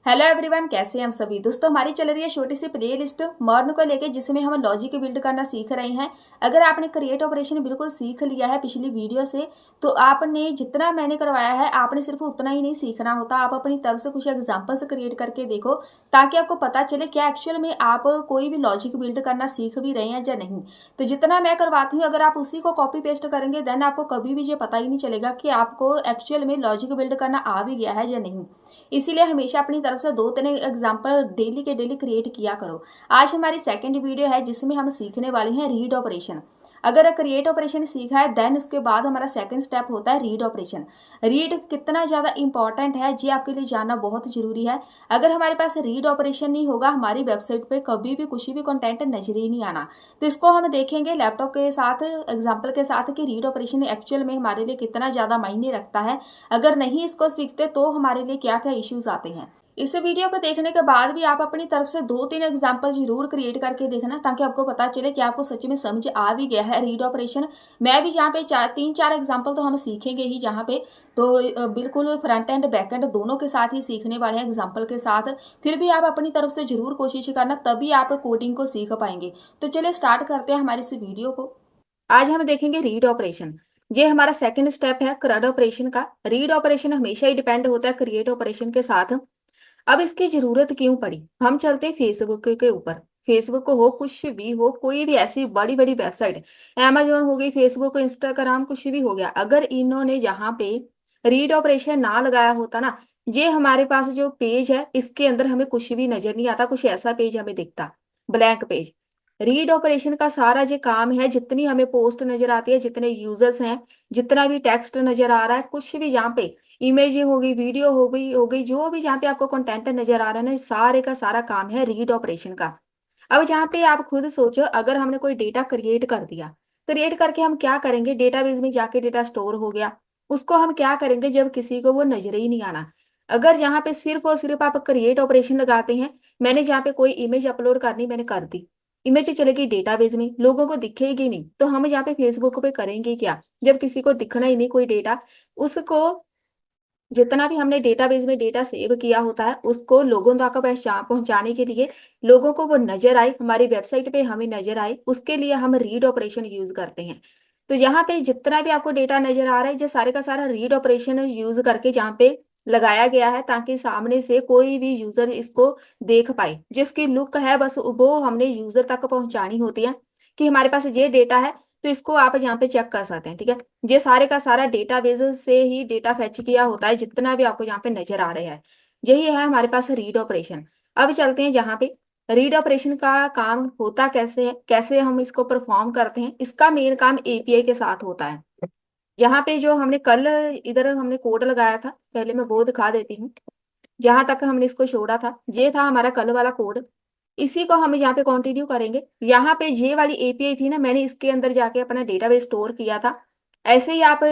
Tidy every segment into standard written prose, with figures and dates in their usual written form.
Hello everyone, कैसे हैं हम सभी दोस्तों। हमारी चल रही है छोटी सी प्ले लिस्ट मॉर्न को लेके, जिसमें हम लॉजिक बिल्ड करना सीख रहे हैं। अगर आपने क्रिएट ऑपरेशन बिल्कुल सीख लिया है पिछली वीडियो से, तो आपने जितना मैंने करवाया है आपने सिर्फ उतना ही नहीं सीखना होता। आप अपनी तरफ से कुछ एग्जाम्पल्स क्रिएट करके देखो, ताकि आपको पता चले क्या एक्चुअल में आप कोई भी लॉजिक बिल्ड करना सीख भी रहे हैं या नहीं। तो जितना मैं करवाती हूँ, अगर आप उसी को कॉपी पेस्ट करेंगे देन आपको कभी भी ये पता ही नहीं चलेगा कि आपको एक्चुअल में लॉजिक बिल्ड करना आ भी गया है या नहीं। इसीलिए हमेशा अपनी तरफ से 2-3 एग्जाम्पल डेली के डेली क्रिएट किया करो। आज हमारी सेकंड वीडियो है जिसमें हम सीखने वाले हैं रीड ऑपरेशन। अगर क्रिएट ऑपरेशन सीखा है देन उसके बाद हमारा सेकंड स्टेप होता है रीड ऑपरेशन। रीड कितना ज्यादा इंपॉर्टेंट है ये आपके लिए जानना बहुत जरूरी है। अगर हमारे पास रीड ऑपरेशन नहीं होगा, हमारी वेबसाइट पे कभी भी कुछ भी कंटेंट नजर ही नहीं आना। तो इसको हम देखेंगे लैपटॉप के साथ एग्जाम्पल के साथ कि रीड ऑपरेशन एक्चुअल में हमारे लिए कितना ज्यादा मायने रखता है। अगर नहीं इसको सीखते तो हमारे लिए क्या क्या इश्यूज आते हैं। इस वीडियो को देखने के बाद भी आप अपनी तरफ से 2-3 एग्जाम्पल जरूर क्रिएट करके देखना, ताकि आपको पता चले कि आपको सच में समझ आ भी गया है रीड ऑपरेशन। मैं भी जहाँ पे 3-4 एग्जाम्पल तो हम सीखेंगे ही, जहाँ पे तो बिल्कुल फ्रंट एंड बैक एंड दोनों के साथ ही सीखने वाले हैं एग्जाम्पल के साथ। फिर भी आप अपनी तरफ से जरूर कोशिश करना, तभी आप कोडिंग को सीख पाएंगे। तो चलिए स्टार्ट करते हैं हमारी इस वीडियो को। आज हम देखेंगे रीड ऑपरेशन। ये हमारा सेकंड स्टेप है CRUD ऑपरेशन का। रीड ऑपरेशन हमेशा ही डिपेंड होता है क्रिएट ऑपरेशन के साथ। अब इसकी जरूरत क्यों पड़ी, हम चलते हैं फेसबुक के ऊपर। फेसबुक हो, कुछ भी हो, कोई भी ऐसी बड़ी बड़ी वेबसाइट, Amazon हो गई, फेसबुक, इंस्टाग्राम, कुछ भी हो गया, अगर इन्होंने यहाँ पे रीड ऑपरेशन ना लगाया होता ना, ये हमारे पास जो पेज है इसके अंदर हमें कुछ भी नजर नहीं आता, कुछ ऐसा पेज हमें दिखता, ब्लैंक पेज। रीड ऑपरेशन का सारा जो काम है, जितनी हमें पोस्ट नजर आती है, जितने यूजर्स हैं, जितना भी टेक्स्ट नजर आ रहा है, कुछ भी यहाँ पे इमेज हो गई, वीडियो हो गई, जो भी जहाँ पे आपको कंटेंट नजर आ रहा है ना, सारे का सारा काम है रीड ऑपरेशन का। अब जहाँ पे आप खुद सोचो, अगर हमने कोई डेटा क्रिएट कर दिया, क्रिएट करके हम क्या करेंगे, डेटाबेस में जाके डेटा स्टोर हो गया, उसको हम क्या करेंगे जब किसी को वो नजर ही नहीं आना। अगर यहाँ पे सिर्फ और सिर्फ आप क्रिएट ऑपरेशन लगाते हैं, मैंने जहाँ पे कोई इमेज अपलोड करनी, मैंने कर दी, इमेज चलेगी डेटाबेस में, लोगों को दिखेगी नहीं, तो हम यहाँ पे फेसबुक पे करेंगे क्या, जब किसी को दिखना ही नहीं कोई डेटा, उसको जितना भी हमने डेटाबेस में डेटा सेव किया होता है उसको लोगों तक पहुंचाने के लिए, लोगों को वो नजर आए, हमारी वेबसाइट पे हमें नजर आए, उसके लिए हम रीड ऑपरेशन यूज करते हैं। तो यहाँ पे जितना भी आपको डेटा नजर आ रहा है, जो सारे का सारा रीड ऑपरेशन यूज करके जहाँ पे लगाया गया है, ताकि सामने से कोई भी यूजर इसको देख पाए। जिसकी लुक है बस वो हमने यूजर तक पहुंचानी होती है, कि हमारे पास ये डेटा है, तो इसको आप यहाँ पे चेक कर सकते हैं। ठीक है, ये सारे का सारा डेटाबेस से ही डेटा फेच किया होता है, जितना भी आपको यहाँ पे नजर आ रहा है, यही है हमारे पास रीड ऑपरेशन। अब चलते हैं जहाँ पे रीड ऑपरेशन का काम होता कैसे है, कैसे हम इसको परफॉर्म करते हैं। इसका मेन काम एपीआई के साथ होता है। यहाँ पे जो हमने कल इधर हमने कोड लगाया था, पहले मैं वो दिखा देती हूँ। जहां तक हमने इसको छोड़ा था, ये था हमारा कल वाला कोड। इसी को हम यहाँ पे कंटिन्यू करेंगे। यहाँ पे जे वाली एपीआई थी ना, मैंने इसके अंदर जाके अपना डेटाबेस स्टोर किया था। ऐसे ही आप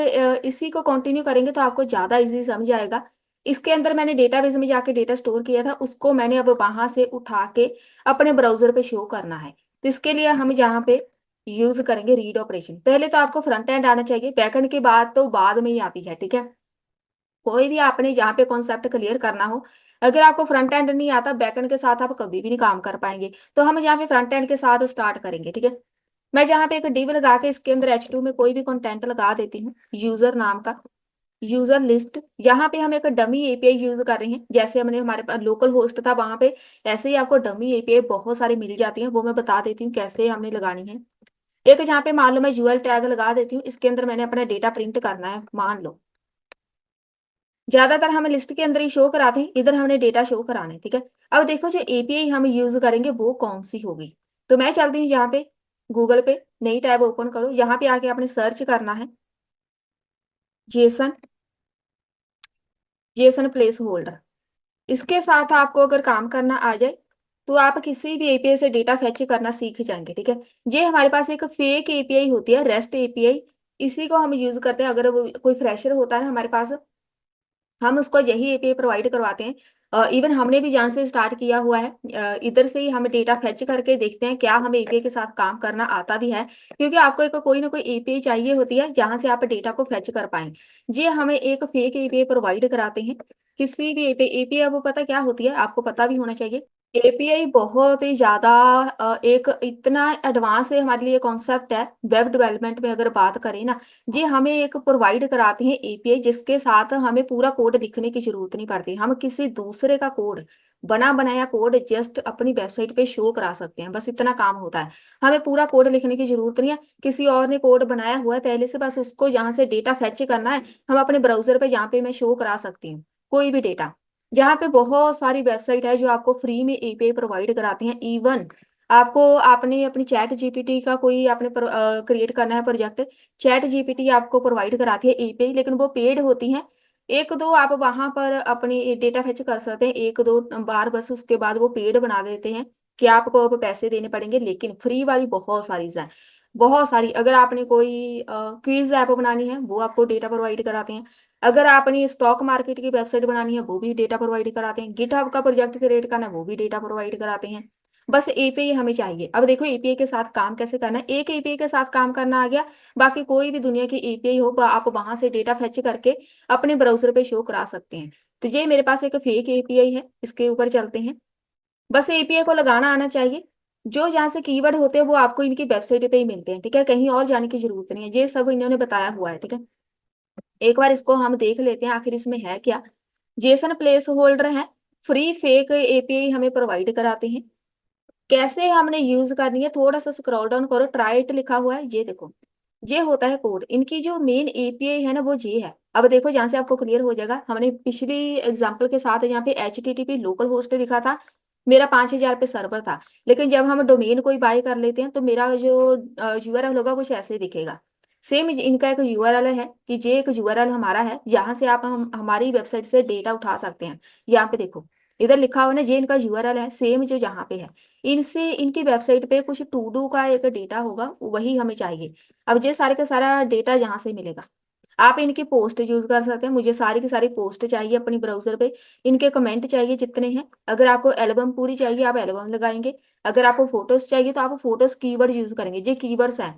इसी को कंटिन्यू करेंगे तो आपको ज्यादा इजी समझ आएगा। इसके अंदर मैंने डेटाबेस में जाके डेटा स्टोर किया था, उसको मैंने अब वहां से उठा के अपने ब्राउजर पे शो करना है। तो इसके लिए हम यहाँ पे यूज करेंगे रीड ऑपरेशन। पहले तो आपको फ्रंट एंड आना चाहिए, बैक एंड की बात तो बाद में ही आती है। ठीक है, कोई भी आपने जहाँ पे कॉन्सेप्ट क्लियर करना हो, अगर आपको फ्रंट एंड नहीं आता, बैक एंड के साथ आप कभी भी नहीं काम कर पाएंगे। तो हम यहाँ पे फ्रंट एंड के साथ स्टार्ट करेंगे। ठीक है, मैं जहाँ पे एक डिव लगा के इसके अंदर H2 में कोई भी कंटेंट लगा देती हूँ, यूजर नाम का, यूजर लिस्ट। यहाँ पे हम एक डमी एपीआई यूज कर रहे हैं, जैसे हमने हमारे पास लोकल होस्ट था वहां पे, ऐसे ही आपको डमी एपीआई बहुत सारी मिल जाती है, वो मैं बता देती हूँ कैसे हमने लगानी है। एक जहाँ पे मान लो मैं यूएल टैग लगा देती हूँ, इसके अंदर मैंने अपना डेटा प्रिंट करना है, मान लो ज्यादातर हम लिस्ट के अंदर ही शो कराते हैं, इधर हमने डेटा शो कराना है। ठीक है, अब देखो जो एपीआई हम यूज करेंगे वो कौन सी होगी। तो मैं चलती हूँ यहाँ पे गूगल पे, नई टैब ओपन करो, यहाँ पे आके आपने सर्च करना है जेसन, जेसन प्लेस होल्डर। इसके साथ आपको अगर काम करना आ जाए तो आप किसी भी एपीआई से डेटा फेच करना सीख जाएंगे। ठीक है, ये हमारे पास एक फेक एपीआई होती है, रेस्ट एपीआई, इसी को हम यूज करते हैं। अगर वो कोई फ्रेशर होता है ना हमारे पास, हम उसको यही एपीआई प्रोवाइड करवाते हैं। इवन हमने भी जान से स्टार्ट किया हुआ है। इधर से ही हम डेटा फेच करके देखते हैं क्या हमें एपीआई के साथ काम करना आता भी है, क्योंकि आपको एक कोई ना कोई एपीआई चाहिए होती है जहां से आप डेटा को फेच कर पाए। जी हमें एक फेक एपीआई प्रोवाइड कराते हैं, किसी भी एपीआई, एपीआई वो पता क्या होती है, आपको पता भी होना चाहिए। एपीआई बहुत ही ज़्यादा एक इतना एडवांस है हमारे लिए कॉन्सेप्ट है वेब डेवलपमेंट में। अगर बात करें ना, जी हमें एक प्रोवाइड कराते हैं एपीआई, जिसके साथ हमें पूरा कोड लिखने की ज़रूरत नहीं पड़ती। हम किसी दूसरे का कोड, बना बनाया कोड जस्ट अपनी वेबसाइट पे शो करा सकते हैं, बस इतना काम होता है। हमें पूरा कोड लिखने की ज़रूरत नहीं है। किसी और ने कोड बनाया हुआ है पहले से, बस उसको यहाँ से डेटा फेच करना है। हम अपने ब्राउज़र पे जहाँ पे मैं शो करा सकती हूँ कोई भी डेटा। जहाँ पे बहुत सारी वेबसाइट है जो आपको फ्री में एपीआई प्रोवाइड कराती हैं। इवन आपको, आपने अपनी चैट जीपीटी का कोई आपने क्रिएट करना है प्रोजेक्ट, चैट जीपीटी आपको प्रोवाइड कराती है एपीआई, लेकिन वो पेड होती हैं। एक दो आप वहां पर अपनी डेटा फेच कर सकते हैं, एक दो बार बस, उसके बाद वो पेड बना देते हैं कि आपको अब पैसे देने पड़ेंगे। लेकिन फ्री वाली बहुत सारी है, बहुत सारी। अगर आपने कोई क्विज ऐप बनानी है, वो आपको डेटा प्रोवाइड कराते हैं। अगर आपने स्टॉक मार्केट की वेबसाइट बनानी है, वो भी डेटा प्रोवाइड कराते हैं। गिटहब का प्रोजेक्ट क्रिएट करना है, वो भी डेटा प्रोवाइड कराते हैं। बस एपीआई हमें चाहिए। अब देखो एपीआई के साथ काम कैसे करना है। एक एपीआई के साथ काम करना आ गया, बाकी कोई भी दुनिया की एपीआई हो, आप वहां से डेटा फेच करके अपने ब्राउजर पे शो करा सकते हैं। तो ये मेरे पास एक फेक एपीआई है, इसके ऊपर चलते हैं। बस एपीआई को लगाना आना चाहिए। जो यहाँ से कीवर्ड होते हैं वो आपको इनकी वेबसाइट पे ही मिलते हैं, ठीक है, कहीं और जाने की जरूरत नहीं है। ये सब इन्होंने बताया हुआ है, ठीक है। एक बार इसको हम देख लेते हैं आखिर इसमें है क्या। जेसन प्लेस होल्डर है, फ्री फेक एपीआई हमें प्रोवाइड कराते हैं। कैसे हमने यूज करनी है, थोड़ा सा स्क्रॉल डाउन करो, ट्राई इट लिखा हुआ है, ये देखो। ये होता है कोड। इनकी जो मेन एपीआई है ना, वो ये है। अब देखो जहां से आपको क्लियर हो जाएगा, हमने पिछली एग्जांपल के साथ यहाँ पे HTTP लोकल होस्ट लिखा था, मेरा 5,000 पे सर्वर था। लेकिन जब हम डोमेन कोई बाय कर लेते हैं तो मेरा जो यूआरएल होगा कुछ ऐसे दिखेगा। सेम इनका एक यूआरएल है कि ये एक यूआरएल हमारा है, जहां से आप हमारी वेबसाइट से डेटा उठा सकते हैं। यहाँ पे देखो, इधर लिखा हुआ ना, ये इनका यूआरएल है, सेम जो जहाँ पे है। इनसे इनकी वेबसाइट पे कुछ टू डू का एक डेटा होगा, वही हमें चाहिए। अब ये सारे का सारा डेटा यहाँ से मिलेगा। आप इनकी पोस्ट यूज कर सकते हैं। मुझे सारी की सारी पोस्ट चाहिए अपनी ब्राउजर पे। इनके कमेंट चाहिए जितने हैं। अगर आपको एल्बम पूरी चाहिए, आप एल्बम लगाएंगे। अगर आपको फोटोज चाहिए तो आप फोटोज कीवर्ड यूज करेंगे। ये कीवर्ड्स हैं,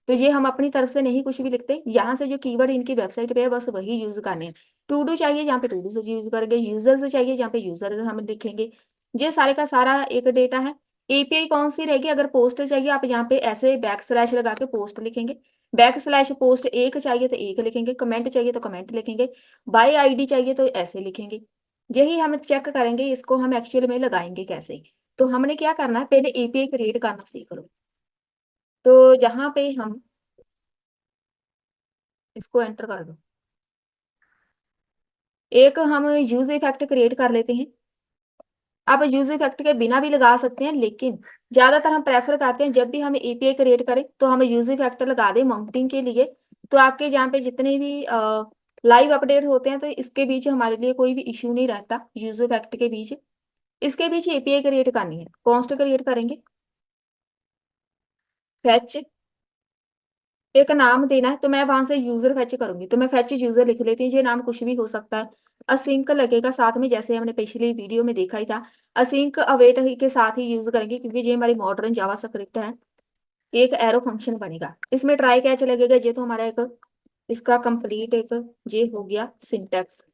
तो ये हम अपनी तरफ से नहीं कुछ भी लिखते, यहाँ से जो कीवर्ड इनकी वेबसाइट पे है बस वही यूज करने हैं। टू डू चाहिए जहाँ पे टू डू से यूज करेंगे, यूजर्स चाहिए जहाँ पे यूजर हम लिखेंगे। ये सारे का सारा एक डेटा है। एपीआई कौन सी रहेगी, अगर पोस्ट चाहिए आप यहाँ पे ऐसे बैक स्लैश लगा के पोस्ट लिखेंगे। बैक स्लैश पोस्ट एक चाहिए तो एक लिखेंगे, कमेंट चाहिए तो कमेंट लिखेंगे, बाय आईडी चाहिए तो ऐसे लिखेंगे। यही हम चेक करेंगे इसको हम एक्चुअल में लगाएंगे कैसे। तो हमने क्या करना है, पहले एपीआई क्रिएट करना सीख लो। तो जहाँ पे हम इसको एंटर कर दो, एक हम यूज इफेक्ट क्रिएट कर लेते हैं। आप यूज इफेक्ट के बिना भी लगा सकते हैं, लेकिन ज्यादातर हम प्रेफर करते हैं जब भी हम एपीआई क्रिएट करें तो हम यूज इफेक्ट लगा दें माउंटिंग के लिए। तो आपके जहाँ पे जितने भी लाइव अपडेट होते हैं, तो इसके बीच हमारे लिए कोई भी इश्यू नहीं रहता। यूज इफेक्ट के बीच, इसके बीच एपीआई क्रिएट करनी है, कॉन्स्ट क्रिएट करेंगे, फेच एक नाम देना है। तो मैं वहां से यूजर फेच करूंगी, तो मैं फेच यूजर लिख लेती हूँ। ये नाम कुछ भी हो सकता है। असिंक लगेगा साथ में, जैसे हमने पिछली वीडियो में देखा ही था। असिंक अवेट के साथ ही यूज करेंगे, क्योंकि ये हमारी मॉडर्न जावा स्क्रिप्ट है। एक एरो फंक्शन बनेगा, इसमें ट्राई कैच लगेगा। ये तो हमारा एक इसका कंप्लीट एक ये हो गया सिंटेक्स।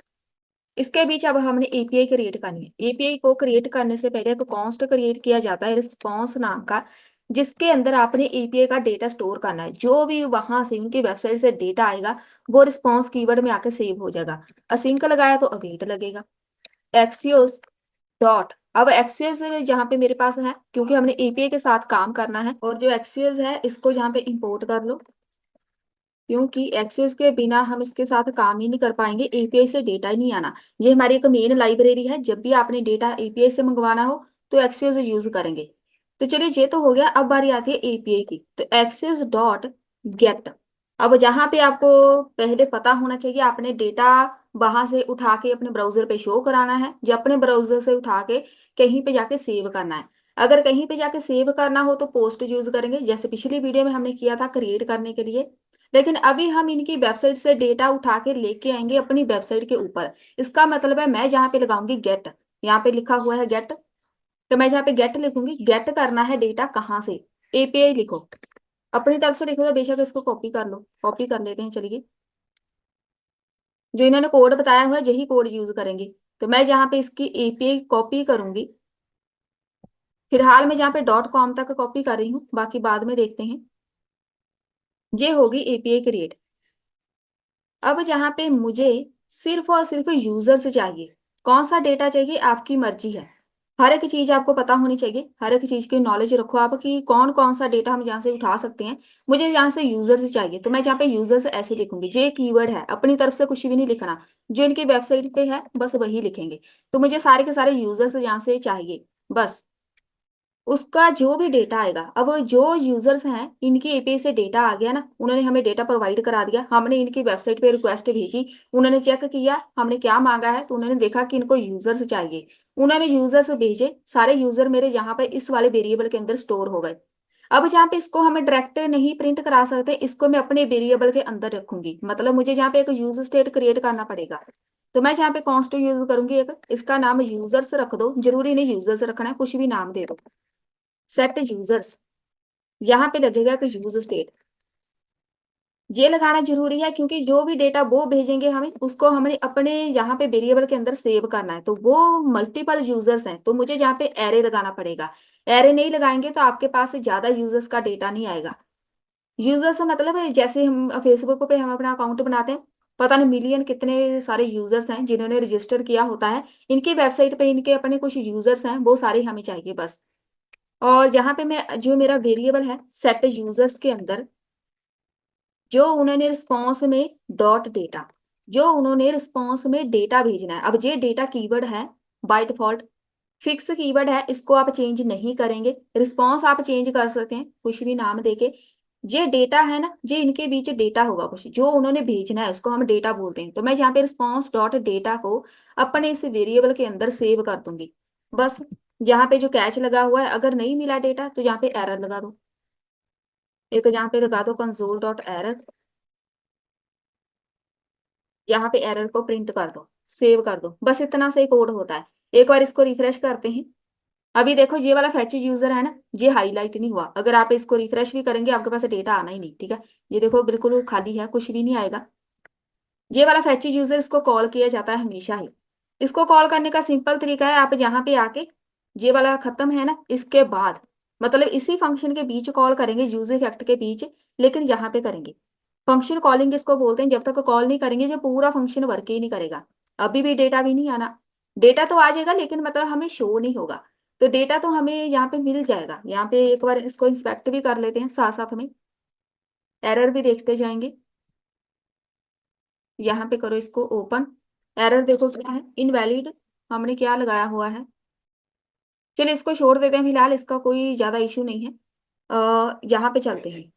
इसके बीच अब हमने एपीआई क्रिएट करनी है। एपीआई को क्रिएट करने से पहले एक कॉन्स्ट क्रिएट किया जाता है रिस्पॉन्स नाम का, जिसके अंदर आपने एपीआई का डेटा स्टोर करना है। जो भी वहां से उनकी वेबसाइट से डेटा आएगा वो रिस्पॉन्स कीवर्ड में आके सेव हो जाएगा। असिंक लगाया तो अवेट लगेगा। एक्सियोस डॉट, अब एक्सियोस जहाँ पे मेरे पास है, क्योंकि हमने एपीआई के साथ काम करना है, और जो एक्सियोस है इसको जहाँ पे इंपोर्ट कर लो, क्योंकि एक्सेस के बिना हम इसके साथ काम ही नहीं कर पाएंगे। एपीआई से डेटा ही नहीं आना। ये हमारी एक मेन लाइब्रेरी है, जब भी आपने डेटा एपीआई से मंगवाना हो तो एक्सेस यूज करेंगे। तो चलिए ये तो हो गया, अब बारी आती है एपीआई की। तो एक्सेस डॉट गेट, अब जहाँ पे आपको पहले पता होना चाहिए, आपने डेटा वहां से उठा के अपने ब्राउजर पे शो कराना है, या अपने ब्राउजर से उठा के कहीं पे जाके सेव करना है। अगर कहीं पे जाके सेव करना हो तो पोस्ट यूज करेंगे, जैसे पिछली वीडियो में हमने किया था क्रिएट करने के लिए। लेकिन अभी हम इनकी वेबसाइट से डेटा उठा के लेके आएंगे अपनी वेबसाइट के ऊपर। इसका मतलब है मैं जहाँ पे लगाऊंगी गेट, यहाँ पे लिखा हुआ है गेट, तो मैं जहाँ पे गेट लिखूंगी, गेट करना है डेटा कहाँ से, एपीआई लिखो। अपनी तरफ से लिखो तो बेशक इसको कॉपी कर लो, कॉपी कर लेते हैं। चलिए, जो इन्होंने कोड बताया हुआ है यही कोड यूज करेंगे। तो मैं जहाँ पे इसकी एपीआई कॉपी करूंगी, फिलहाल मैं जहाँ पे .com तक कॉपी कर रही हूँ, बाकी बाद में देखते हैं। ये होगी एपीआई क्रिएट। अब जहाँ पे मुझे सिर्फ और सिर्फ यूजर से चाहिए, कौन सा डेटा चाहिए आपकी मर्जी है। हर एक चीज आपको पता होनी चाहिए, हर एक चीज की नॉलेज रखो आप कि कौन कौन सा डेटा हम यहाँ से उठा सकते हैं। मुझे यहाँ से यूजर से चाहिए, तो मैं जहाँ पे यूजर से ऐसे लिखूंगी, जे कीवर्ड है, अपनी तरफ से कुछ भी नहीं लिखना, जो इनकी वेबसाइट पे है बस वही लिखेंगे। तो मुझे सारे के सारे यूजर्स यहाँ से चाहिए बस। उसका जो भी डेटा आएगा, अब जो यूजर्स हैं इनकी एपीआई से डेटा आ गया ना, उन्होंने हमें डेटा प्रोवाइड करा दिया, हमने इनकी वेबसाइट पे रिक्वेस्ट भेजी, उन्होंने चेक किया हमने क्या मांगा है, तो उन्होंने देखा कि इनको यूजर्स चाहिए, उन्होंने यूजर्स भेजे, सारे यूजर मेरे यहाँ पे इस वाले वेरिएबल के अंदर स्टोर हो गए। अब जहाँ पे इसको हमें डायरेक्ट नहीं प्रिंट करा सकते, इसको मैं अपने वेरिएबल के अंदर रखूंगी, मतलब मुझे जहाँ पे एक यूज स्टेट क्रिएट करना पड़ेगा। तो मैं जहाँ पे कॉन्स्ट यूज करूंगी, एक इसका नाम यूजर्स रख दो, जरूरी नहीं यूजर्स रखना है, कुछ भी नाम दे दो। सेट यूजर्स, यहाँ पे लगेगा कि यूज स्टेट, ये लगाना जरूरी है क्योंकि जो भी डेटा वो भेजेंगे हमें, उसको हमने अपने यहाँ पे वेरिएबल के अंदर सेव करना है, तो वो मल्टीपल यूजर्स हैं, तो मुझे यहाँ पे एरे लगाना पड़ेगा। एरे नहीं लगाएंगे तो आपके पास ज्यादा यूजर्स का डेटा नहीं आएगा। यूजर्स मतलब है, जैसे हम फेसबुक पे हम अपना अकाउंट बनाते हैं, पता नहीं मिलियन कितने सारे यूजर्स हैं जिन्होंने रजिस्टर किया होता है, इनकी वेबसाइट पे इनके अपने कुछ यूजर्स हैं, वो सारे हमें चाहिए बस। और यहाँ पे मैं जो मेरा वेरिएबल है सेट यूजर्स के अंदर, जो उन्होंने रिस्पॉन्स में डॉट डेटा, जो उन्होंने रिस्पॉन्स में डेटा भेजना है, अब ये डेटा कीवर्ड है, बाय डिफॉल्ट फिक्स कीवर्ड है, इसको आप चेंज नहीं करेंगे। रिस्पॉन्स आप चेंज कर सकते हैं कुछ भी नाम देके। ये डेटा है ना, ये इनके बीच डेटा होगा, कुछ जो उन्होंने भेजना है उसको हम डेटा बोलते हैं। तो मैं यहाँ पे रिस्पॉन्स डॉट डेटा को अपने इस वेरिएबल के अंदर सेव कर दूंगी बस। यहाँ पे जो कैच लगा हुआ है, अगर नहीं मिला डेटा तो यहाँ पे एरर लगा दो, एक यहाँ पे लगा दो कंसोल डॉट एरर, यहाँ पे एरर को प्रिंट कर दो, सेव कर दो, बस इतना से कोड होता है। एक बार इसको रिफ्रेश करते हैं। अभी देखो ये वाला फैच यूजर है ना, ये हाईलाइट नहीं हुआ, अगर आप इसको रिफ्रेश भी करेंगे आपके पास डेटा आना ही नहीं, ठीक है। ये देखो बिल्कुल खाली है, कुछ भी नहीं आएगा। ये वाला फैच यूजर, इसको कॉल किया जाता है हमेशा ही। इसको कॉल करने का सिंपल तरीका है, आप यहाँ पे आके ये वाला खत्म है ना, इसके बाद मतलब इसी फंक्शन के बीच कॉल करेंगे, यूज इफेक्ट के बीच, लेकिन यहाँ पे करेंगे। फंक्शन कॉलिंग इसको बोलते हैं, जब तक कॉल नहीं करेंगे जो पूरा फंक्शन वर्क ही नहीं करेगा। अभी भी डेटा भी नहीं आना, डेटा तो आ जाएगा लेकिन मतलब हमें शो नहीं होगा। तो डेटा तो हमें यहाँ पे मिल जाएगा। यहाँ पे एक बार इसको इंस्पेक्ट भी कर लेते हैं साथ साथ में, एरर भी देखते जाएंगे। यहाँ पे करो इसको ओपन, एरर देखो क्या है, इनवैलिड, हमने क्या लगाया हुआ है। चलिए इसको छोड़ देते हैं फिलहाल, इसका कोई ज्यादा इशू नहीं है। यहाँ पे चलते हैं।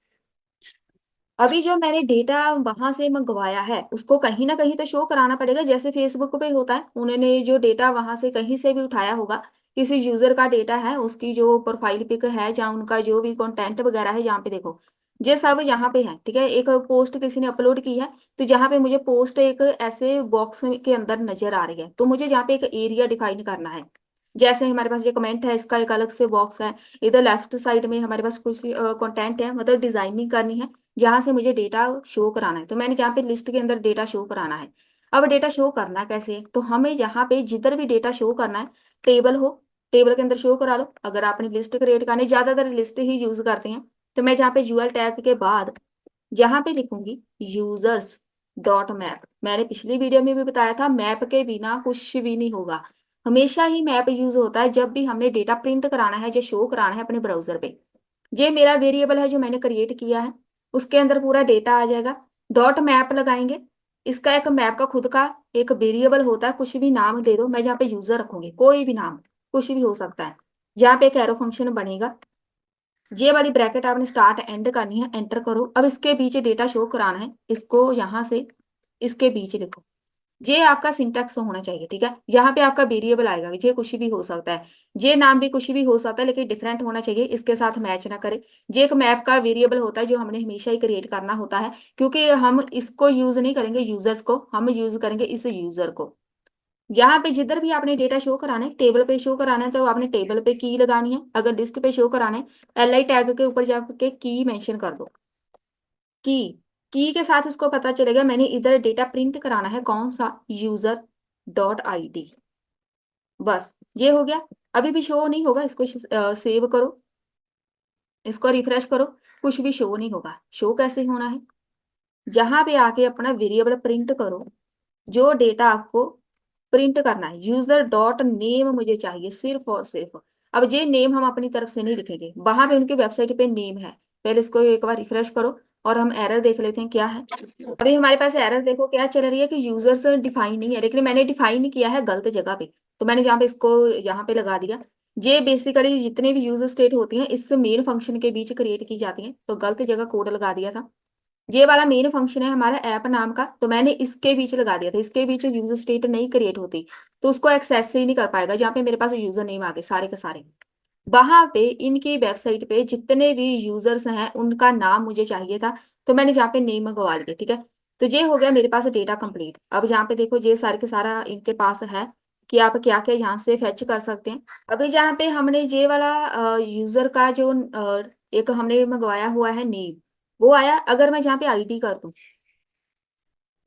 अभी जो मैंने डेटा वहां से मंगवाया है उसको कहीं ना कहीं तो शो कराना पड़ेगा, जैसे फेसबुक पे होता है, उन्होंने जो डेटा वहां से कहीं से भी उठाया होगा, किसी यूजर का डेटा है, उसकी जो प्रोफाइल पिक है या उनका जो भी कंटेंट वगैरह है, यहाँ पे देखो ये सब यहाँ पे है, ठीक है। एक पोस्ट किसी ने अपलोड की है, तो जहाँ पे मुझे पोस्ट एक ऐसे बॉक्स के अंदर नजर आ रही है, तो मुझे जहाँ पे एक एरिया डिफाइन करना है। जैसे हमारे पास ये कमेंट है, इसका एक अलग से बॉक्स है, इधर लेफ्ट साइड में हमारे पास कुछ कंटेंट है, मतलब डिजाइनिंग करनी है, जहां से मुझे डेटा शो कराना है। तो मैंने जहाँ पे लिस्ट के अंदर डेटा शो कराना है। अब डेटा शो करना कैसे है, तो हमें यहाँ पे जिधर भी डेटा शो करना है, टेबल हो, टेबल के अंदर शो करा लो। अगर आपने लिस्ट क्रिएट करनी, ज्यादातर लिस्ट ही यूज करते हैं, तो मैं जहाँ पे यूआर टैग के बाद जहाँ पे लिखूंगी यूजर्स डॉट मैप, मैंने पिछली वीडियो में भी बताया था मैप के बिना कुछ भी नहीं होगा। हमेशा ही मैप यूज होता है जब भी हमने डेटा प्रिंट कराना है या शो कराना है अपने ब्राउजर पे। ये मेरा वेरिएबल है जो मैंने क्रिएट किया है, उसके अंदर पूरा डेटा आ जाएगा। डॉट मैप लगाएंगे, इसका एक मैप का खुद का एक वेरिएबल होता है, कुछ भी नाम दे दो, मैं जहाँ पे यूजर रखूंगी कोई भी नाम, कुछ भी हो सकता है। यहाँ पे एक एरो फंक्शन बनेगा, ये वाली ब्रैकेट आपने स्टार्ट एंड करनी है, एंटर करो। अब इसके बीच डेटा शो कराना है, इसको यहाँ से इसके बीच लिखो। ये आपका सिंटैक्स होना चाहिए, ठीक है। यहाँ पे आपका वेरिएबल आएगा, ये कुछ भी हो सकता है, ये नाम भी कुछ भी हो सकता है, लेकिन डिफरेंट होना चाहिए, इसके साथ मैच ना करे। ये एक मैप का वेरिएबल होता है जो हमने हमेशा ही क्रिएट करना होता है, क्योंकि हम इसको यूज नहीं करेंगे यूजर्स को, हम यूज करेंगे इस यूजर को। यहाँ पे जिधर भी आपने डेटा शो कराना है, टेबल पे शो कराना है, तो आपने टेबल पे की लगानी है। अगर लिस्ट पे शो कराना है, एल आई टैग के ऊपर जाके की मेंशन कर दो, की की के साथ इसको पता चलेगा मैंने इधर डेटा प्रिंट कराना है कौन सा, यूजर डॉट आई डी। बस ये हो गया। अभी भी शो नहीं होगा, इसको सेव करो, इसको रिफ्रेश करो, कुछ भी शो नहीं होगा। शो कैसे होना है, जहां पे आके अपना वेरिएबल प्रिंट करो, जो डेटा आपको प्रिंट करना है, यूजर डॉट नेम मुझे चाहिए सिर्फ और सिर्फ। अब ये नेम हम अपनी तरफ से नहीं लिखेंगे, वहां पे उनकी वेबसाइट पे नेम है। पहले इसको एक बार रिफ्रेश करो और हम एरर देख लेते हैं क्या है। अभी हमारे पास एरर देखो क्या चल रही है कि यूजर्स डिफाइन नहीं है, लेकिन मैंने डिफाइन किया है गलत जगह पे। तो मैंने जहाँ पे इसको यहाँ पे लगा दिया। ये बेसिकली जितने भी यूजर स्टेट होती हैं इस मेन फंक्शन के बीच क्रिएट की जाती हैं, तो गलत जगह कोड लगा दिया था। ये वाला मेन फंक्शन है हमारा ऐप नाम का, तो मैंने इसके बीच लगा दिया था, इसके बीच यूजर स्टेट नहीं क्रिएट होती, तो उसको एक्सेस ही नहीं कर पाएगा। जहाँ पे मेरे पास यूजर नेम आ गए सारे के सारे, वहां पे इनकी वेबसाइट पे जितने भी यूजर्स हैं उनका नाम मुझे चाहिए था, तो मैंने जहाँ पे नेम मंगवा लिया। ठीक है, तो ये हो गया मेरे पास डेटा कंप्लीट। अब जहाँ पे देखो ये सारे के सारा इनके पास है कि आप क्या क्या यहाँ से फेच कर सकते हैं। अभी जहाँ पे हमने ये वाला यूजर का जो एक हमने मंगवाया हुआ है नेम, वो आया। अगर मैं जहाँ पे आईडी कर दूं,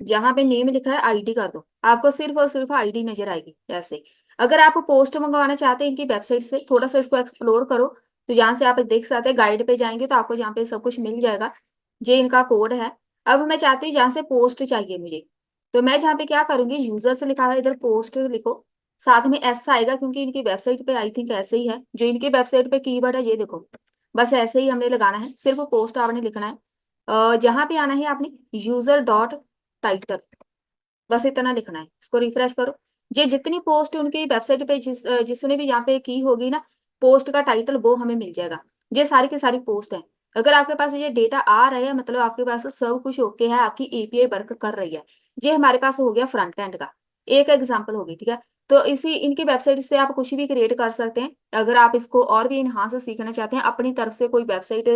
जहां पे नेम लिखा है आईडी कर दो, आपको सिर्फ और सिर्फ आईडी नजर आएगी ऐसे। अगर आप पोस्ट मंगवाना चाहते हैं इनकी वेबसाइट से, थोड़ा सा इसको एक्सप्लोर करो, तो यहाँ से आप देख सकते हैं, गाइड पे जाएंगे तो आपको यहाँ पे सब कुछ मिल जाएगा। ये इनका कोड है। अब मैं चाहती हूँ जहाँ से पोस्ट चाहिए मुझे, तो मैं जहाँ पे क्या करूंगी, यूजर से लिखा है इधर पोस्ट लिखो, साथ में एस आएगा क्योंकि इनकी वेबसाइट पे आई थिंक ऐसे ही है। जो इनकी वेबसाइट पे कीवर्ड है ये देखो, बस ऐसे ही हमने लगाना है, सिर्फ पोस्ट आपने लिखना है। जहाँ पे आना है आपने यूजर डॉट टाइटल, बस इतना लिखना है। इसको रिफ्रेश करो, ये जितनी पोस्ट उनकी वेबसाइट पे जिसने भी यहाँ पे की होगी ना, पोस्ट का टाइटल वो हमें मिल जाएगा। ये सारी की सारी पोस्ट है। अगर आपके पास ये डेटा आ रहा है मतलब आपके पास सब कुछ ओके है, आपकी एपीआई वर्क कर रही है। ये हमारे पास हो गया फ्रंट एंड का एक एग्जाम्पल होगी। ठीक है, तो इसी इनकी वेबसाइट से आप कुछ भी क्रिएट कर सकते हैं। अगर आप इसको और भी इन्हांस सीखना चाहते हैं अपनी तरफ से कोई वेबसाइट,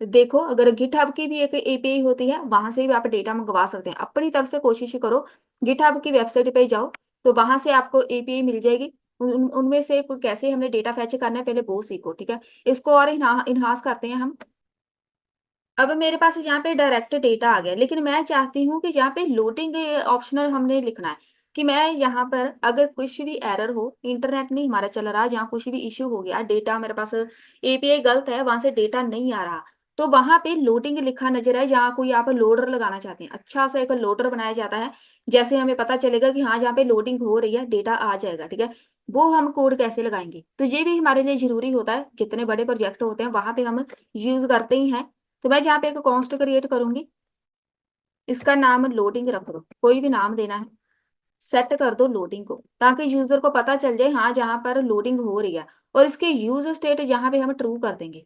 देखो अगर गिटहब की भी एक एपीआई होती है, वहां से भी आप डेटा मंगवा सकते हैं। अपनी तरफ से कोशिश करो, गिटहब की वेबसाइट पे जाओ, तो वहां से आपको एपीआई मिल जाएगी। उनमें से कैसे हमने डेटा फेच करना है पहले वो सीखो। ठीक है, इसको और इन्हांस करते हैं हम। अब मेरे पास यहाँ पे डायरेक्ट डेटा आ गया, लेकिन मैं चाहती हूँ कि यहाँ पे लोडिंग ऑप्शनल हमने लिखना है कि मैं यहाँ पर अगर कुछ भी एरर हो, इंटरनेट नहीं हमारा चल रहा, जहाँ कुछ भी इश्यू हो गया, डेटा मेरे पास एपीआई गलत है, वहां से डेटा नहीं आ रहा, तो वहां पे लोडिंग लिखा नजर आए। जहाँ कोई आप लोडर लगाना चाहते हैं, अच्छा सा एक लोडर बनाया जाता है, जैसे हमें पता चलेगा कि हाँ जहाँ पे लोडिंग हो रही है डेटा आ जाएगा। ठीक है, वो हम कोड कैसे लगाएंगे, तो ये भी हमारे लिए जरूरी होता है। जितने बड़े प्रोजेक्ट होते हैं वहां पे हम यूज करते ही हैं। तो मैं जहाँ पे एक कॉन्स्ट क्रिएट करूंगी, इसका नाम लोडिंग रख दो, कोई भी नाम देना है, सेट कर दो लोडिंग को, ताकि यूजर को पता चल जाए हाँ जहाँ पर लोडिंग हो रही है। और इसके यूज स्टेट जहाँ पे हम ट्रू कर देंगे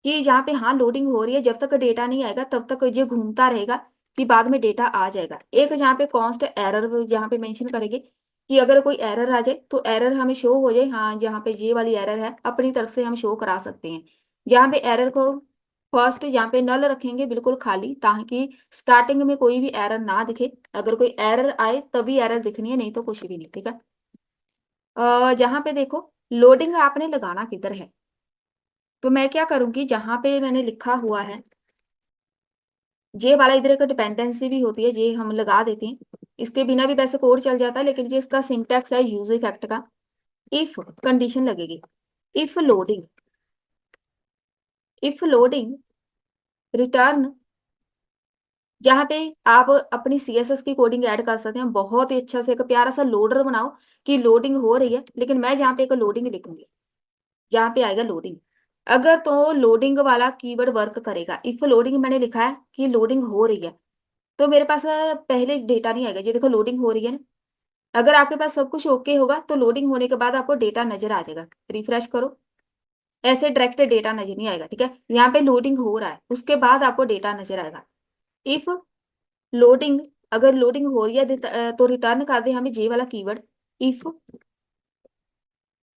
कि जहाँ पे हाँ लोडिंग हो रही है, जब तक डेटा नहीं आएगा तब तक ये घूमता रहेगा कि बाद में डेटा आ जाएगा। एक जहाँ पे कॉन्स्ट एरर जहाँ पे मेंशन करेंगे कि अगर कोई एरर आ जाए तो एरर हमें शो हो जाए, हाँ जहाँ पे ये वाली एरर है अपनी तरफ से हम शो करा सकते हैं। जहाँ पे एरर को फर्स्ट यहाँ पे नल रखेंगे बिल्कुल खाली, ताकि स्टार्टिंग में कोई भी एरर ना दिखे। अगर कोई एरर आए तभी एरर दिखनी है, नहीं तो कुछ भी नहीं। ठीक है, जहाँ पे देखो लोडिंग आपने लगाना किधर है, तो मैं क्या करूंगी, जहां पे मैंने लिखा हुआ है जे वाला, इधर एक डिपेंडेंसी भी होती है, जे हम लगा देते हैं। इसके बिना भी वैसे कोड चल जाता है, लेकिन जो इसका सिंटैक्स है यूज इफेक्ट का, इफ कंडीशन लगेगी, if loading, if loading return, जहाँ पे आप अपनी सीएसएस की कोडिंग ऐड कर सकते हैं। बहुत ही अच्छा से एक प्यारा सा लोडर बनाओ कि लोडिंग हो रही है, लेकिन मैं जहाँ पे एक लोडिंग लिखूंगी, जहाँ पे आएगा लोडिंग, अगर तो लोडिंग वाला कीवर्ड वर्क करेगा। इफ लोडिंग मैंने लिखा है कि लोडिंग हो रही है, तो मेरे पास पहले डेटा नहीं आएगा। ये देखो लोडिंग हो रही है ना, अगर आपके पास सब कुछ ओके होगा तो लोडिंग होने के बाद आपको डेटा नजर आ जाएगा। रिफ्रेश करो, ऐसे डायरेक्ट डेटा नजर नहीं आएगा। ठीक है, यहाँ पे लोडिंग हो रहा है, उसके बाद आपको डेटा नजर आएगा। इफ लोडिंग, अगर लोडिंग हो रही है तो रिटर्न कर दे हमें जे वाला कीवर्ड, इफ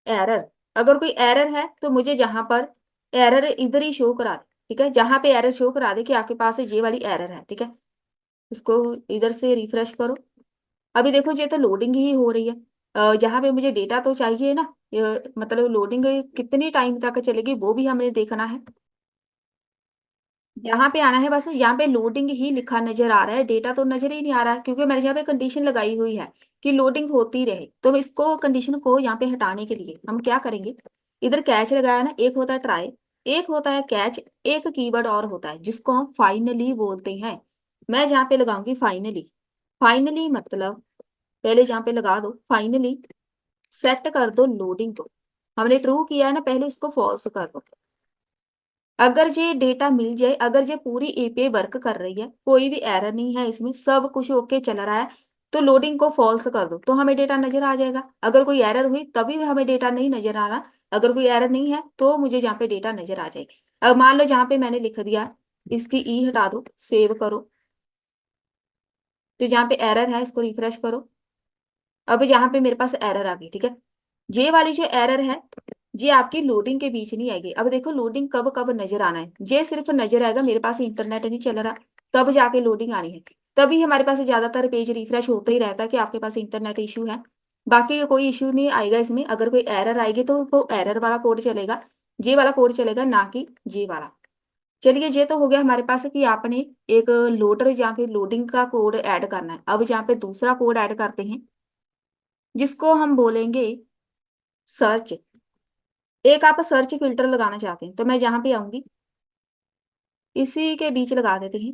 एरर, अगर कोई एरर है तो मुझे जहां पर एरर इधर ही शो करा दे। ठीक है, जहां पे एरर शो करा दे कि आपके पास ये वाली एरर है। ठीक है, इसको इधर से रिफ्रेश करो, अभी देखो ये तो लोडिंग ही हो रही है। जहाँ पे मुझे डेटा तो चाहिए ना, मतलब लोडिंग कितनी टाइम तक चलेगी वो भी हमें देखना है। यहाँ पे आना है, बस यहाँ पे लोडिंग ही लिखा नजर आ रहा है, डेटा तो नजर ही नहीं आ रहा है, क्योंकि मैंने यहाँ पे कंडीशन लगाई हुई है कि लोडिंग होती रहे। तो इसको कंडीशन को यहाँ पे हटाने के लिए हम क्या करेंगे, इधर कैच लगाया ना, एक होता है ट्राई, एक होता है कैच, एक कीवर्ड और होता है जिसको हम फाइनली बोलते हैं। मैं जहाँ पे लगाऊंगी फाइनली, फाइनली मतलब पहले जहाँ पे लगा दो फाइनली, सेट कर दो लोडिंग को। हमने ट्रू किया है ना, पहले इसको फॉल्स कर दो। अगर ये डेटा मिल जाए, अगर ये पूरी एपीआई वर्क कर रही है, कोई भी एरर नहीं है इसमें, सब कुछ ओके चल रहा है, तो लोडिंग को फॉल्स कर दो तो हमें डेटा नजर आ जाएगा। अगर कोई एरर हुई तभी हमें डेटा नहीं नजर आ रहा, अगर कोई एरर नहीं है तो मुझे जहाँ पे डेटा नजर आ जाएगी। अब मान लो जहाँ पे मैंने लिख दिया, इसकी ई हटा दो, सेव करो, तो जहाँ पे एरर है इसको रिफ्रेश करो। अब जहाँ पे मेरे पास एरर आ गई, ठीक है, ये वाली जो एरर है ये आपकी लोडिंग के बीच नहीं आएगी। अब देखो लोडिंग कब कब नजर आना है, ये सिर्फ नजर आएगा मेरे पास इंटरनेट नहीं चल रहा, तब जाके लोडिंग आनी है। तभी हमारे पास ज्यादातर पेज रिफ्रेश होता ही रहता है कि आपके पास इंटरनेट इशू है। बाकी कोई इशू नहीं आएगा इसमें। अगर कोई एरर आएगी तो वो एरर वाला कोड चलेगा, ये वाला कोड चलेगा, ना कि ये वाला। चलिए ये तो हो गया हमारे पास कि आपने एक लोडर जहाँ पे लोडिंग का कोड ऐड करना है। अब जहाँ पे दूसरा कोड ऐड करते हैं जिसको हम बोलेंगे सर्च। एक आप सर्च फिल्टर लगाना चाहते हैं तो मैं जहां पे आऊंगी इसी के बीच लगा देते हैं।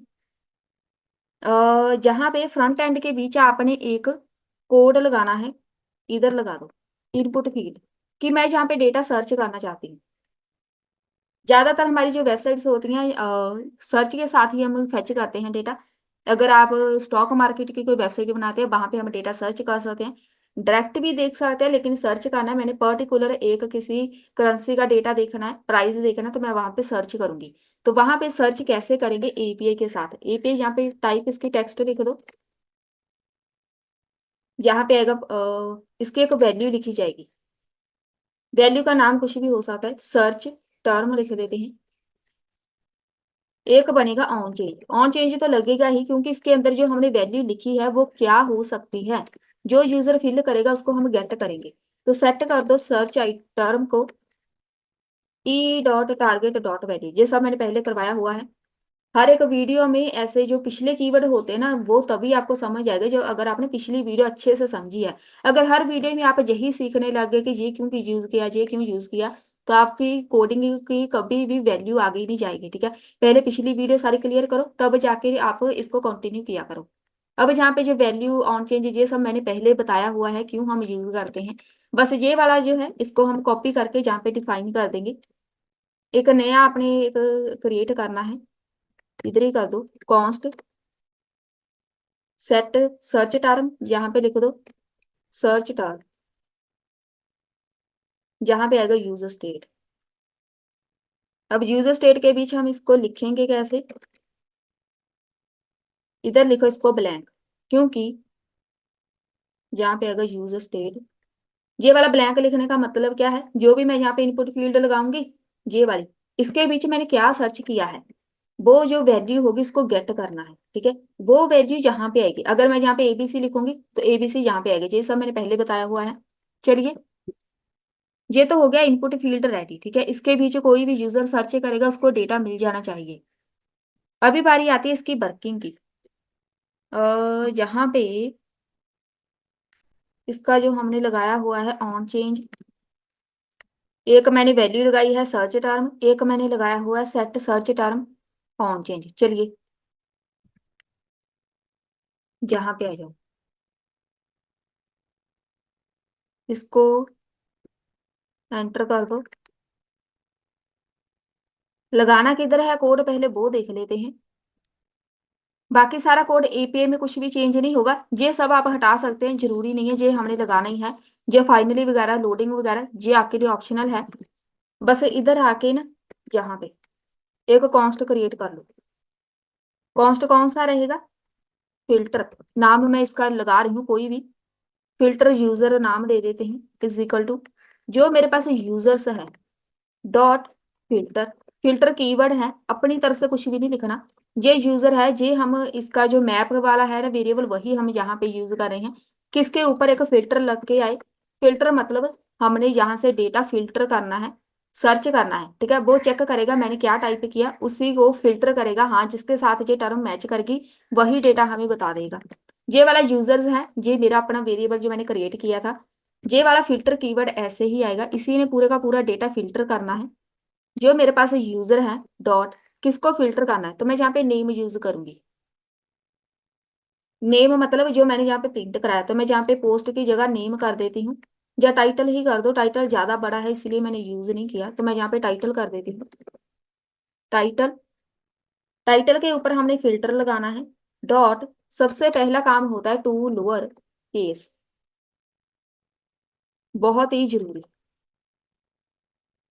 जहां पे फ्रंट एंड के बीच आपने एक कोड लगाना है, इधर लगा दो इनपुट फील्ड, कि मैं जहाँ पे डेटा सर्च करना चाहती हूँ। ज्यादातर हमारी जो वेबसाइट्स होती हैं सर्च के साथ ही हम फेच करते हैं डेटा। अगर आप स्टॉक मार्केट की कोई वेबसाइट बनाते हैं वहां पे हम डेटा सर्च कर सकते हैं, डायरेक्ट भी देख सकते हैं, लेकिन सर्च करना है, मैंने पर्टिकुलर एक किसी करेंसी का डेटा देखना है, प्राइस देखना है, तो मैं वहां पे सर्च करूंगी। तो वहां पे सर्च कैसे करेंगे, एपीआई के साथ। एपीआई यहाँ पे टाइप इसकी टेक्स्ट लिख दो, यहाँ पे आएगा इसकी एक वैल्यू लिखी जाएगी, वैल्यू का नाम कुछ भी हो सकता है, सर्च टर्म लिख देते हैं। एक बनेगा ऑन चेंज, ऑन चेंज तो लगेगा ही क्योंकि इसके अंदर जो हमने वैल्यू लिखी है वो क्या हो सकती है, जो यूजर फिल करेगा उसको हम गेट करेंगे। तो सेट कर दो सर्च आई टर्म को E dot target dot value, ये सब मैंने पहले करवाया हुआ है। हर एक वीडियो में ऐसे जो पिछले कीवर्ड होते हैं ना वो तभी आपको समझ आएगा जो अगर आपने पिछली वीडियो अच्छे से समझी है। अगर हर वीडियो में आप यही सीखने लग गए कि ये क्यों यूज किया, ये क्यों यूज किया, तो आपकी कोडिंग की कभी भी वैल्यू आगे नहीं जाएगी। ठीक है, पहले पिछली वीडियो सारी क्लियर करो तब जाके आप इसको कंटिन्यू किया करो। अब जहाँ पे जो वैल्यू ऑन चेंज ये सब मैंने पहले बताया हुआ है क्यों हम यूज करते हैं। बस ये वाला जो है इसको हम कॉपी करके जहाँ पे डिफाइन कर देंगे, एक नया आपने एक क्रिएट करना है, इधर ही कर दो कॉन्स्ट सेट सर्च टर्म, यहाँ पे लिख दो सर्च टर्म, जहाँ पे आएगा यूजर स्टेट। अब यूजर स्टेट के बीच हम इसको लिखेंगे कैसे, इधर लिखो इसको ब्लैंक, क्योंकि जहाँ पे आएगा यूजर स्टेट, ये वाला ब्लैंक लिखने का मतलब क्या है, जो भी मैं यहाँ पे इनपुट फील्ड लगाऊंगी ये वाली, इसके बीच मैंने क्या सर्च किया है वो जो वैल्यू होगी इसको गेट करना है। ठीक है, वो वैल्यू यहाँ पे आएगी। अगर मैं यहाँ पे एबीसी लिखूंगी तो एबीसी यहाँ पे आएगी, ये सब मैंने पहले बताया हुआ है। चलिए ये तो हो गया इनपुट फील्ड रेडी। ठीक है, इसके बीच कोई भी यूजर सर्च करेगा उसको डेटा मिल जाना चाहिए। अभी बारी आती है इसकी वर्किंग की। यहाँ पे इसका जो हमने लगाया हुआ है ऑन चेंज, एक मैंने वैल्यू लगाई है सर्च टर्म, एक मैंने लगाया हुआ है set search term on change. चलिए यहाँ पे आ जाओ, इसको एंटर कर दो। लगाना किधर है कोड पहले वो देख लेते हैं। बाकी सारा कोड एपीआई में कुछ भी चेंज नहीं होगा, ये सब आप हटा सकते हैं, जरूरी नहीं है ये हमने लगाना ही है। ये फाइनली वगैरह लोडिंग वगैरह ये आपके लिए ऑप्शनल है। बस इधर आके ना यहाँ पे एक कॉन्स्ट क्रिएट कर लो। कॉन्स्ट कौन सा रहेगा, फिल्टर, नाम मैं इसका लगा रही हूँ कोई भी, फिल्टर यूजर नाम दे देते हैं, इज इक्वल टू जो मेरे पास यूजर्स है डॉट फिल्टर। फिल्टर कीवर्ड है, अपनी तरफ से कुछ भी नहीं लिखना, ये यूजर है, ये हम इसका जो मैप वाला है ना वेरिएबल वही हम यहाँ पे यूज कर रहे हैं, किसके ऊपर एक फिल्टर लग के आए। फिल्टर मतलब हमने यहाँ से डेटा फिल्टर करना है, सर्च करना है। ठीक है, वो चेक करेगा मैंने क्या टाइप किया, उसी को फिल्टर करेगा, हाँ जिसके साथ ये टर्म मैच करेगी वही डेटा हमें बता देगा। ये वाला यूजर्स है, ये मेरा अपना वेरिएबल जो मैंने क्रिएट किया था। ये वाला फिल्टर कीवर्ड ऐसे ही आएगा, इसी ने पूरे का पूरा डेटा फिल्टर करना है। जो मेरे पास यूजर है डॉट, किसको फिल्टर करना है, तो मैं यहाँ पे नेम यूज करूंगी। नेम मतलब जो मैंने यहाँ पे प्रिंट कराया, तो मैं जहाँ पे पोस्ट की जगह नेम कर देती हूँ, या टाइटल ही कर दो, टाइटल ज्यादा बड़ा है इसलिए मैंने यूज नहीं किया, तो मैं यहाँ पे टाइटल कर देती हूँ। टाइटल, टाइटल के ऊपर हमने फिल्टर लगाना है। डॉट, सबसे पहला काम होता है टू लोअर केस, बहुत ही जरूरी।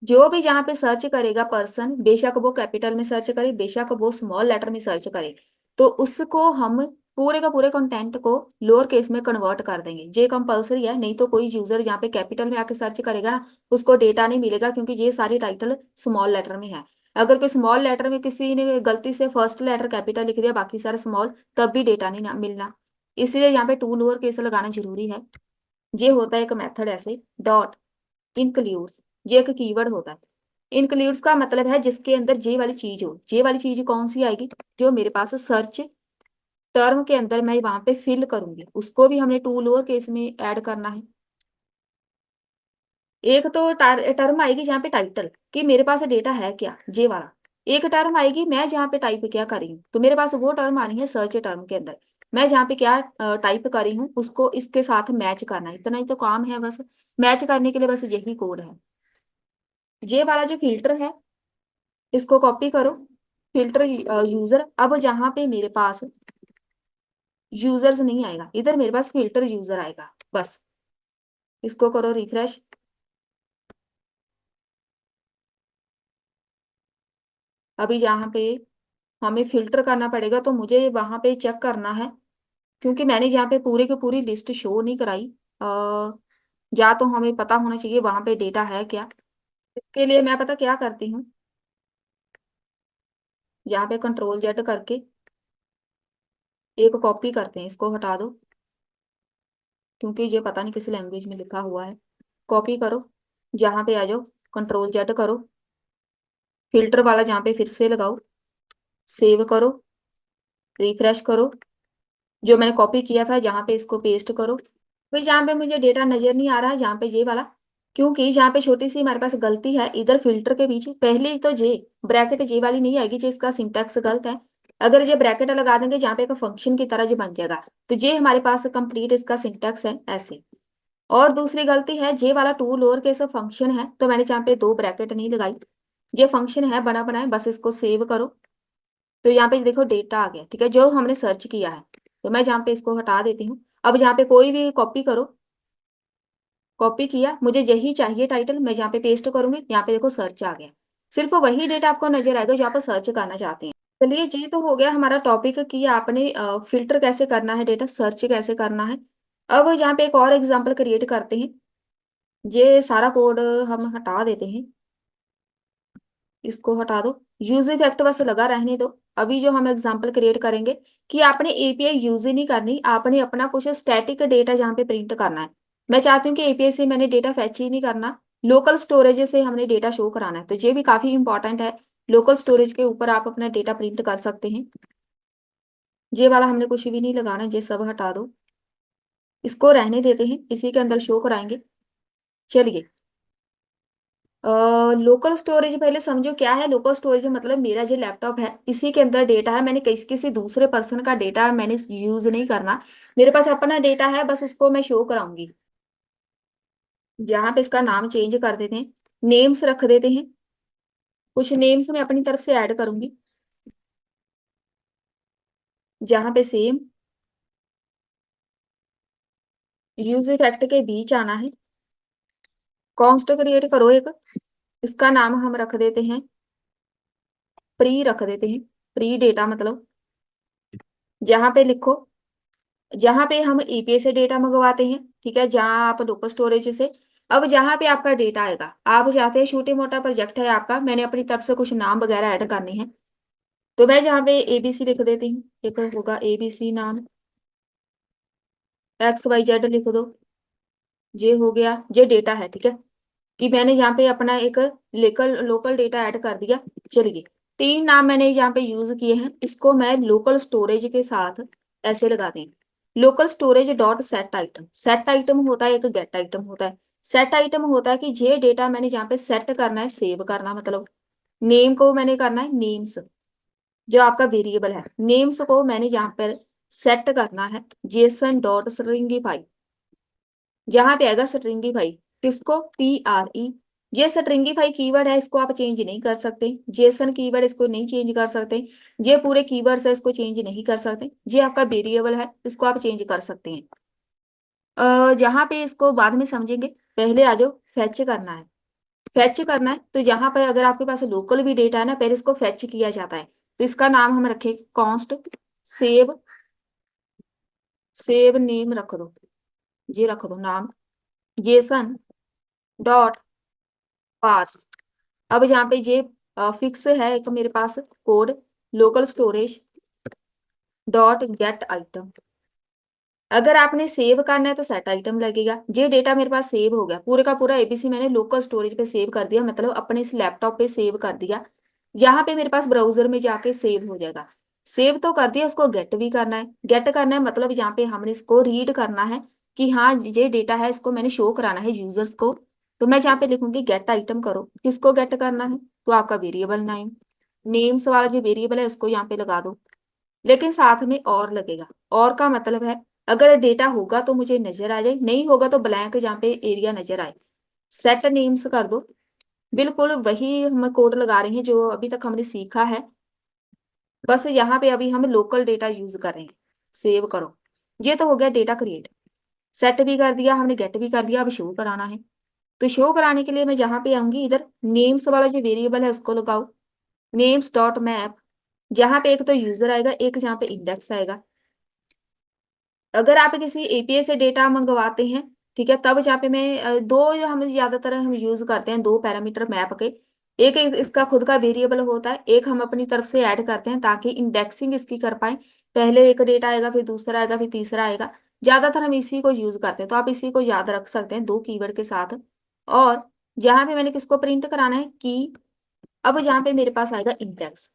जो भी जहाँ पे सर्च करेगा पर्सन, बेशक वो कैपिटल में सर्च करे, बेशक वो स्मॉल लेटर में सर्च करे, तो उसको हम पूरे का पूरे कंटेंट को लोअर केस में कन्वर्ट कर देंगे। ये कंपलसरी है, नहीं तो कोई यूजर जहाँ पे कैपिटल में आके सर्च करेगा ना, उसको डेटा नहीं मिलेगा, क्योंकि ये सारी टाइटल स्मॉल लेटर में है। अगर कोई स्मॉल लेटर में किसी ने गलती से फर्स्ट लेटर कैपिटल लिख दिया, बाकी सारा स्मॉल, तब भी डेटा नहीं मिलना। इसलिए यहाँ पे टू लोअर केस लगाना जरूरी है। ये होता है एक मेथड ऐसे। डॉट इंक्लूड्स, ये एक कीवर्ड होता है। इंक्लूड्स का मतलब है जिसके अंदर जे वाली चीज हो। जे वाली चीज कौन सी आएगी, जो मेरे पास सर्च टर्म के अंदर मैं वहां पे फिल करूंगी, उसको भी हमने टू लोअर केस में ऐड करना है। एक तो टर्म आएगी जहाँ पे टाइटल, कि मेरे पास डेटा है क्या, जे वाला। एक टर्म आएगी मैं जहाँ पे टाइप क्या कर रही हूँ, तो मेरे पास वो टर्म आनी है सर्च टर्म के अंदर। मैं जहाँ पे क्या टाइप कर रही हूँ उसको इसके साथ मैच करना है, इतना ही तो काम है बस। मैच करने के लिए बस यही कोड है। ये वाला जो फिल्टर है, इसको कॉपी करो, फिल्टर यूजर। अब जहां पे मेरे पास यूजर्स नहीं आएगा, इधर मेरे पास फिल्टर यूजर आएगा बस। इसको करो रिफ्रेश। अभी जहां पे हमें फिल्टर करना पड़ेगा, तो मुझे वहां पे चेक करना है, क्योंकि मैंने यहाँ पे पूरे की पूरी लिस्ट शो नहीं कराई। या तो हमें पता होना चाहिए वहां पे डेटा है क्या। इसके लिए मैं पता क्या करती हूँ, यहाँ पे कंट्रोल जेड करके एक कॉपी करते हैं, इसको हटा दो, क्योंकि ये पता नहीं किस लैंग्वेज में लिखा हुआ है। कॉपी करो, जहाँ पे आ जाओ, कंट्रोल जेड करो, फिल्टर वाला जहाँ पे फिर से लगाओ, सेव करो, रिफ्रेश करो। जो मैंने कॉपी किया था जहाँ पे इसको पेस्ट करो। भाई जहाँ पे मुझे डेटा नजर नहीं आ रहा है, जहाँ पे ये वाला, क्योंकि जहाँ पे छोटी सी हमारे पास गलती है, इधर फिल्टर के पीछे पहले तो जे ब्रैकेट जे वाली नहीं आएगी, जिसका सिंटैक्स गलत है। अगर ये ब्रैकेट लगा देंगे जहाँ पे एक फंक्शन की तरह जो बन जाएगा, तो ये हमारे पास कंप्लीट इसका सिंटैक्स है ऐसे। और दूसरी गलती है, जे वाला टू लोअर केस फंक्शन है, तो मैंने जहाँ पे दो ब्रैकेट नहीं लगाई। ये फंक्शन है बना बनाए, बस इसको सेव करो। तो यहाँ पे देखो डेटा आ गया, ठीक है, जो हमने सर्च किया है। तो मैं जहाँ पे इसको हटा देती हूँ। अब जहाँ पे कोई भी कॉपी करो, कॉपी किया, मुझे यही चाहिए टाइटल, मैं जहाँ पे पेस्ट करूंगी, यहाँ पे देखो सर्च आ गया। सिर्फ वही डेटा आपको नजर आएगा जो आप सर्च करना चाहते हैं। चलिए, ये तो हो गया हमारा टॉपिक कि आपने फिल्टर कैसे करना है, डेटा सर्च कैसे करना है। अब यहाँ पे एक और एग्जाम्पल क्रिएट करते हैं। ये सारा कोड हम हटा देते हैं, इसको हटा दो। यूज इफेक्ट बस लगा रहने दो। अभी जो हम एग्जांपल क्रिएट करेंगे, कि आपने एपीआई यूज ही नहीं करनी, आपने अपना कुछ स्टैटिक डेटा जहाँ पे प्रिंट करना है। मैं चाहती हूँ कि एपीआई से मैंने डेटा फैच ही नहीं करना, लोकल स्टोरेज से हमने डेटा शो कराना है, तो ये भी काफी इंपॉर्टेंट है। लोकल स्टोरेज के ऊपर आप अपना डेटा प्रिंट कर सकते हैं। ये वाला हमने कुछ भी नहीं लगाना, ये सब हटा दो। इसको रहने देते हैं, इसी के अंदर शो कराएंगे। चलिए, लोकल स्टोरेज पहले समझो क्या है। लोकल स्टोरेज मतलब मेरा जो लैपटॉप है, इसी के अंदर डेटा है, मैंने किसी किसी दूसरे पर्सन का डेटा मैंने यूज नहीं करना। मेरे पास अपना डेटा है, बस उसको मैं शो कराऊंगी। जहाँ पे इसका नाम चेंज कर देते हैं, नेम्स रख देते हैं। कुछ नेम्स मैं अपनी तरफ से ऐड करूंगी, जहाँ पे सेम यूज इफेक्ट के बीच आना है। कॉन्स्ट क्रिएट करो एक, इसका नाम हम रख देते हैं प्री, रख देते हैं प्री डेटा मतलब। जहाँ पे लिखो, जहाँ पे हम ईपीएस से डेटा मंगवाते हैं, ठीक है, जहाँ आप लोकल स्टोरेज से। अब जहाँ पे आपका डेटा आएगा, आप चाहते हैं छोटे मोटा प्रोजेक्ट है आपका, मैंने अपनी तरफ से कुछ नाम वगैरह ऐड करने हैं, तो मैं जहाँ पे एबीसी लिख देती हूँ, एक होगा एबीसी नाम, एक्स वाई जेड लिख दो। ये हो गया, ये डेटा है, ठीक है, कि मैंने यहाँ पे अपना एक लोकल लोकल डेटा ऐड कर दिया। चलिए, तीन नाम मैंने यहाँ पे यूज किए हैं, इसको मैं लोकल स्टोरेज के साथ ऐसे लगा दें। Local storage dot set item, set item होता है, एक गेट आइटम होता है। सेट आइटम होता है कि ये डेटा मैंने जहाँ पे सेट करना है, सेव करना, मतलब नेम को मैंने करना है, नेम्स जो आपका वेरिएबल है, नेम्स को मैंने जहाँ पर सेट करना है जेसन डॉट स्ट्रिंगिफाई, जहां पे आएगा स्ट्रिंगिफाई, किसको, PRE। ये स्ट्रिंगिफाई कीवर्ड है, इसको आप चेंज नहीं कर सकते। जेसन कीवर्ड इसको नहीं चेंज कर सकते। ये पूरे कीवर्ड्स है, इसको चेंज नहीं कर सकते। ये आपका वेरिएबल है, इसको आप चेंज कर सकते हैं। जहां पे इसको बाद में समझेंगे, पहले आ जाओ, फैच करना है। फैच करना है तो यहाँ पर अगर आपके पास लोकल भी डेटा है ना, पहले इसको फैच किया जाता है। तो इसका नाम हम रखेंगे कॉन्स्ट सेव, सेव नेम रख दो, ये रख दो नाम, जेसन डॉट पार्स। अब यहाँ पे ये फिक्स है एक मेरे पास code, local storage dot get item. अगर आपने सेव करना है तो सेट आइटम लगेगा। ये डेटा मेरे पास सेव हो गया, पूरे का पूरा ABC मैंने लोकल स्टोरेज पे सेव कर दिया, मतलब अपने इस लैपटॉप पे सेव कर दिया। यहाँ पे मेरे पास ब्राउजर में जाके सेव हो जाएगा। सेव तो कर दिया, उसको गेट भी करना है। गेट करना है मतलब यहाँ पे हमने इसको रीड करना है कि हाँ ये डेटा है, इसको मैंने शो कराना है यूजर्स को। तो मैं यहाँ पे लिखूंगी गेट आइटम करो, किसको गेट करना है, तो आपका वेरिएबल नेम, नेम्स वाला जो वेरिएबल है उसको यहाँ पे लगा दो। लेकिन साथ में और लगेगा, और का मतलब है अगर डेटा होगा तो मुझे नजर आ जाए, नहीं होगा तो ब्लैंक जहाँ पे एरिया नजर आए। सेट नेम्स कर दो, बिल्कुल वही हम कोड लगा रहे हैं जो अभी तक हमने सीखा है, बस यहाँ पे अभी हम लोकल डेटा यूज कर रहे हैं। सेव करो, ये तो हो गया डेटा क्रिएट। सेट भी कर दिया हमने, गेट भी कर दिया, अब शो कराना है। तो शो कराने के लिए मैं जहाँ पे आऊंगी, इधर नेम्स वाला जो वेरिएबल है उसको लगाओ, नेम्स डॉट मैप, जहाँ पे एक तो यूजर आएगा, एक जहाँ पे इंडेक्स आएगा। अगर आप किसी API से डेटा मंगवाते हैं, ठीक है, तब जहाँ पे मैं दो हम ज्यादातर हम यूज करते हैं, दो पैरामीटर मैप के। एक इसका खुद का वेरिएबल होता है, एक हम अपनी तरफ से ऐड करते हैं ताकि इंडेक्सिंग इसकी कर पाए। पहले एक डेटा आएगा, फिर दूसरा आएगा, फिर तीसरा आएगा। ज्यादातर हम इसी को यूज करते हैं, तो आप इसी को याद रख सकते हैं दो कीवर्ड के साथ। और जहाँ पे मैंने किसको प्रिंट कराना है की, अब जहाँ पे मेरे पास आएगा इंडेक्स,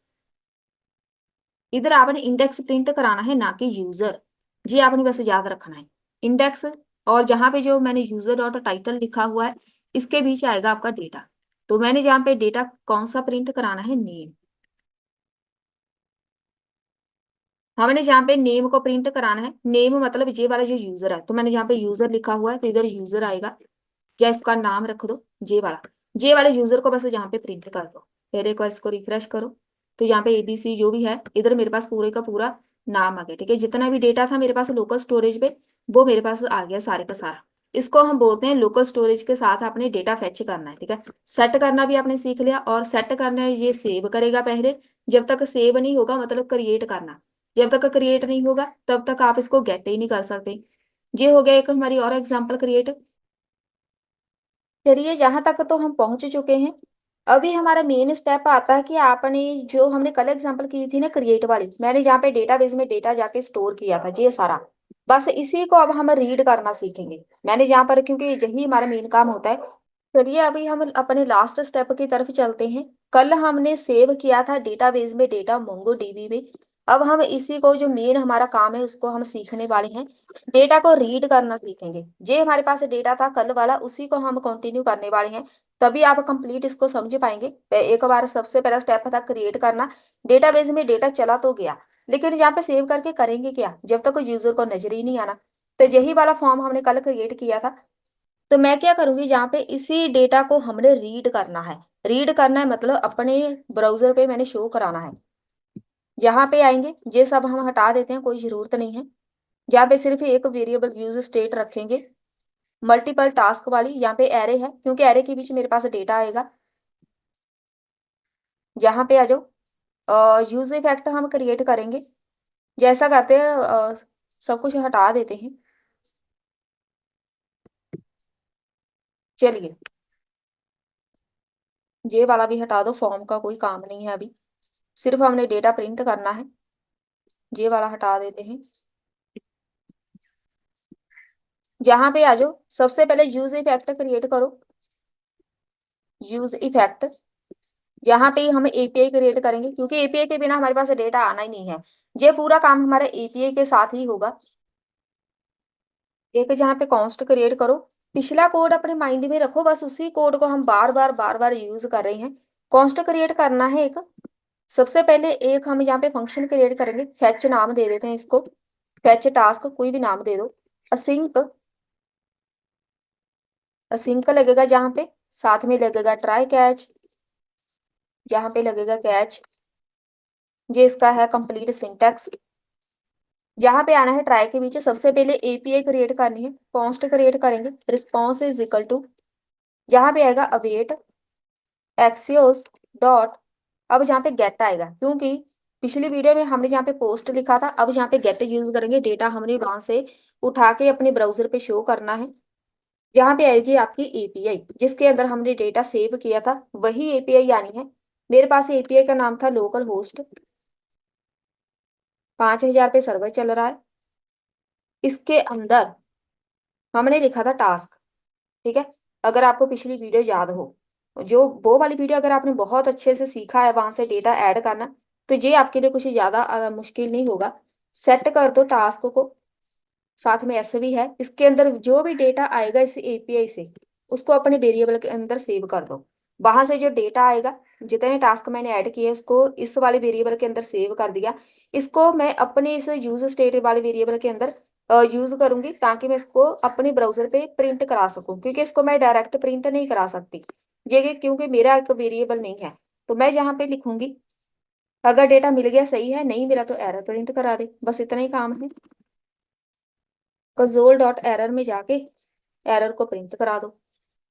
इधर आपने इंडेक्स प्रिंट कराना है ना कि यूजर, ये आपने बस याद रखना है, इंडेक्स। और जहां पे जो मैंने यूजर डॉट टाइटल लिखा हुआ है, इसके बीच आएगा आपका डेटा। तो मैंने जहाँ पे डेटा कौन सा प्रिंट कराना है, नेम। हमने जहाँ पे नेम को प्रिंट कराना है, नेम मतलब ये वाला जो यूजर है, तो मैंने जहाँ पे यूजर लिखा हुआ है तो इधर यूजर आएगा, या इसका नाम रख दो जे वाले यूजर को बस यहाँ पे प्रिंट कर दो। फिर एक बार इसको रिफ्रेश करो, तो यहाँ पे ABC जो भी है, इधर मेरे पास पूरे का पूरा नाम आ गया। ठीक है, जितना भी डेटा था मेरे पास लोकल स्टोरेज पे, वो मेरे पास आ गया सारे का सारा। इसको हम बोलते हैं लोकल स्टोरेज के साथ आपने डेटा फेच करना है। ठीक है, सेट करना भी आपने सीख लिया, और सेट करना है ये सेव करेगा पहले, जब तक सेव नहीं होगा मतलब क्रिएट करना, जब तक क्रिएट नहीं होगा तब तक आप इसको गेट ही नहीं कर सकते। ये हो गया एक हमारी और एग्जाम्पल क्रिएट। चलिए जहां तक तो हम पहुंच चुके हैं। अभी हमारा मेन स्टेप आता है कि आपने जो हमने कल एग्जांपल की थी ना क्रिएट वाली, मैंने जहाँ पे डेटाबेस में डेटा जाके स्टोर किया था ये सारा, बस इसी को अब हम रीड करना सीखेंगे। मैंने जहाँ पर, क्योंकि यही हमारा मेन काम होता है। चलिए अभी हम अपने लास्ट स्टेप की तरफ चलते हैं। कल हमने सेव किया था डेटाबेस में डेटा मोंगो डीबी में। अब हम इसी को, जो मेन हमारा काम है उसको हम सीखने वाले हैं, डेटा को रीड करना सीखेंगे। जे हमारे पास डेटा था कल वाला, उसी को हम कंटिन्यू करने वाले हैं, तभी आप कंप्लीट इसको समझ पाएंगे। एक बार सबसे पहला स्टेप था क्रिएट करना। डेटाबेस में डेटा चला तो गया, लेकिन यहाँ पे सेव करके करेंगे क्या जब तक यूजर को नजर ही नहीं आना। तो यही वाला फॉर्म हमने कल क्रिएट किया था। तो मैं क्या करूंगी, जहाँ पे इसी डेटा को हमने रीड करना है, रीड करना है मतलब अपने ब्राउजर पे मैंने शो कराना है। यहाँ पे आएंगे, ये सब हम हटा देते हैं, कोई जरूरत नहीं है। यहाँ पे सिर्फ एक वेरिएबल यूज स्टेट रखेंगे, मल्टीपल टास्क वाली। यहाँ पे एरे है, क्योंकि एरे के बीच मेरे पास डेटा आएगा। यहाँ पे आ जाओ, यूज इफेक्ट हम क्रिएट करेंगे। जैसा करते हैं, सब कुछ हटा देते हैं। चलिए ये वाला भी हटा दो, फॉर्म का कोई काम नहीं है अभी, सिर्फ हमने डेटा प्रिंट करना है। ये वाला हटा देते हैं। जहां पे आ जाओ, सबसे पहले यूज इफेक्ट क्रिएट करो, यूज इफेक्ट। यहाँ पे हम API क्रिएट करेंगे, क्योंकि API के बिना हमारे पास डेटा आना ही नहीं है। ये पूरा काम हमारा API के साथ ही होगा। एक जहाँ पे कॉन्स्ट क्रिएट करो, पिछला कोड अपने माइंड में रखो, बस उसी कोड को हम बार बार यूज कर रहे हैं। कॉन्स्ट क्रिएट करना है एक, सबसे पहले एक हम यहाँ पे फंक्शन क्रिएट करेंगे, फैच नाम दे देते हैं इसको, फैच टास्क कोई भी नाम दे दो, असिंक, असिंक लगेगा जहाँ पे, साथ में लगेगा ट्राई कैच, जहाँ पे लगेगा कैच, ये इसका है कंप्लीट सिंटैक्स। जहाँ पे आना है ट्राई के पीछे सबसे पहले एपीआई क्रिएट करनी है, कॉन्स्ट क्रिएट करेंगे, रिस्पॉन्स इज इक्वल टू, जहाँ पे आएगा अवेट एक्सियोस डॉट, अब जहाँ पे गेट आएगा, क्योंकि पिछली वीडियो में हमने जहाँ पे पोस्ट लिखा था, अब जहाँ पे गेट यूज करेंगे, डेटा हमने वहां से उठा के अपने ब्राउजर पे शो करना है। जहाँ पे आएगी आपकी एपीआई, जिसके अंदर हमने डेटा सेव किया था वही एपीआई आनी है। मेरे पास एपीआई का नाम था लोकल होस्ट, 5,000 पे सर्वर चल रहा है, इसके अंदर हमने लिखा था टास्क। ठीक है, अगर आपको पिछली वीडियो याद हो, जो वो वाली वीडियो अगर आपने बहुत अच्छे से सीखा है वहां से डेटा ऐड करना, तो ये आपके लिए कुछ ज्यादा मुश्किल नहीं होगा। सेट कर दो टास्क को, साथ में ऐसे भी है, इसके अंदर जो भी डेटा आएगा इस एपीआई से, उसको अपने वेरिएबल के अंदर सेव कर दो। वहां से जो डेटा आएगा, जितने टास्क मैंने ऐड किए उसको इस वाले वेरिएबल के अंदर सेव कर दिया, इसको मैं अपने इस यूज स्टेट वाले वेरिएबल के अंदर यूज करूंगी, ताकि मैं इसको अपने ब्राउजर पे प्रिंट करा सकूं, क्योंकि इसको मैं डायरेक्ट प्रिंट नहीं करा सकती ये, क्योंकि मेरा एक वेरिएबल नहीं है। तो मैं यहाँ पे लिखूंगी, अगर डेटा मिल गया सही है, नहीं मिला तो एरर प्रिंट करा दे, बस इतना ही काम है। कंसोल डॉट एरर में जाके एरर को प्रिंट करा दो।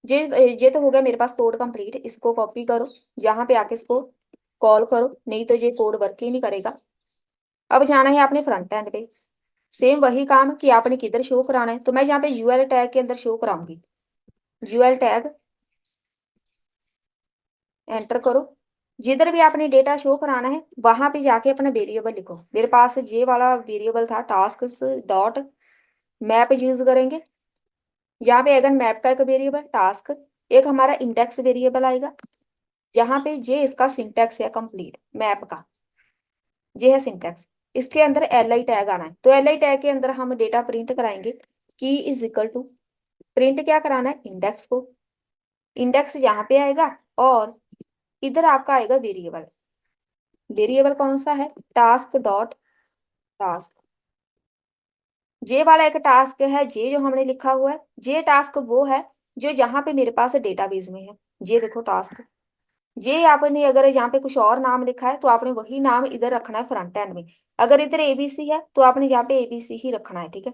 ये ये तो हो गया मेरे पास कोड कंप्लीट, इसको कॉपी करो, यहाँ पे आके इसको कॉल करो, नहीं तो ये कोड वर्क ही नहीं करेगा। अब जाना है आपने फ्रंट एंड पे, सेम वही काम कि आपने किधर शो कराना है, तो मैं यहाँ पे यूएल टैग के अंदर शो कराऊंगी, यूएल टैग एंटर करो, जिधर भी आपने डेटा शो कराना है वहां पे जाके अपना वेरिएबल लिखो। मेरे पास ये वाला वेरिएबल था टास्क डॉट मैप यूज करेंगे, यहाँ पे अगर मैप का एक वेरिएबल टास्क, एक हमारा इंडेक्स वेरिएबल आएगा, यहाँ पे ये इसका सिंटैक्स है कंप्लीट मैप का, ये है सिंटैक्स। इसके अंदर एल आई टैग आना है, तो एल आई टैग के अंदर हम डेटा प्रिंट कराएंगे, की इज इक्वल टू, प्रिंट क्या कराना है, इंडेक्स को, इंडेक्स यहाँ पे आएगा, और इधर आपका आएगा वेरिएबल, वेरिएबल कौन सा है, टास्क डॉट टास्क, जे वाला एक टास्क है, जे जो हमने लिखा हुआ है, जे टास्क वो है जो यहाँ पे मेरे पास डेटाबेस में है, ये देखो टास्क, ये आपने अगर यहाँ पे कुछ और नाम लिखा है तो आपने वही नाम इधर रखना है फ्रंट एंड में, अगर इधर एबीसी है तो आपने यहाँ पे एबीसी ही रखना है। ठीक है,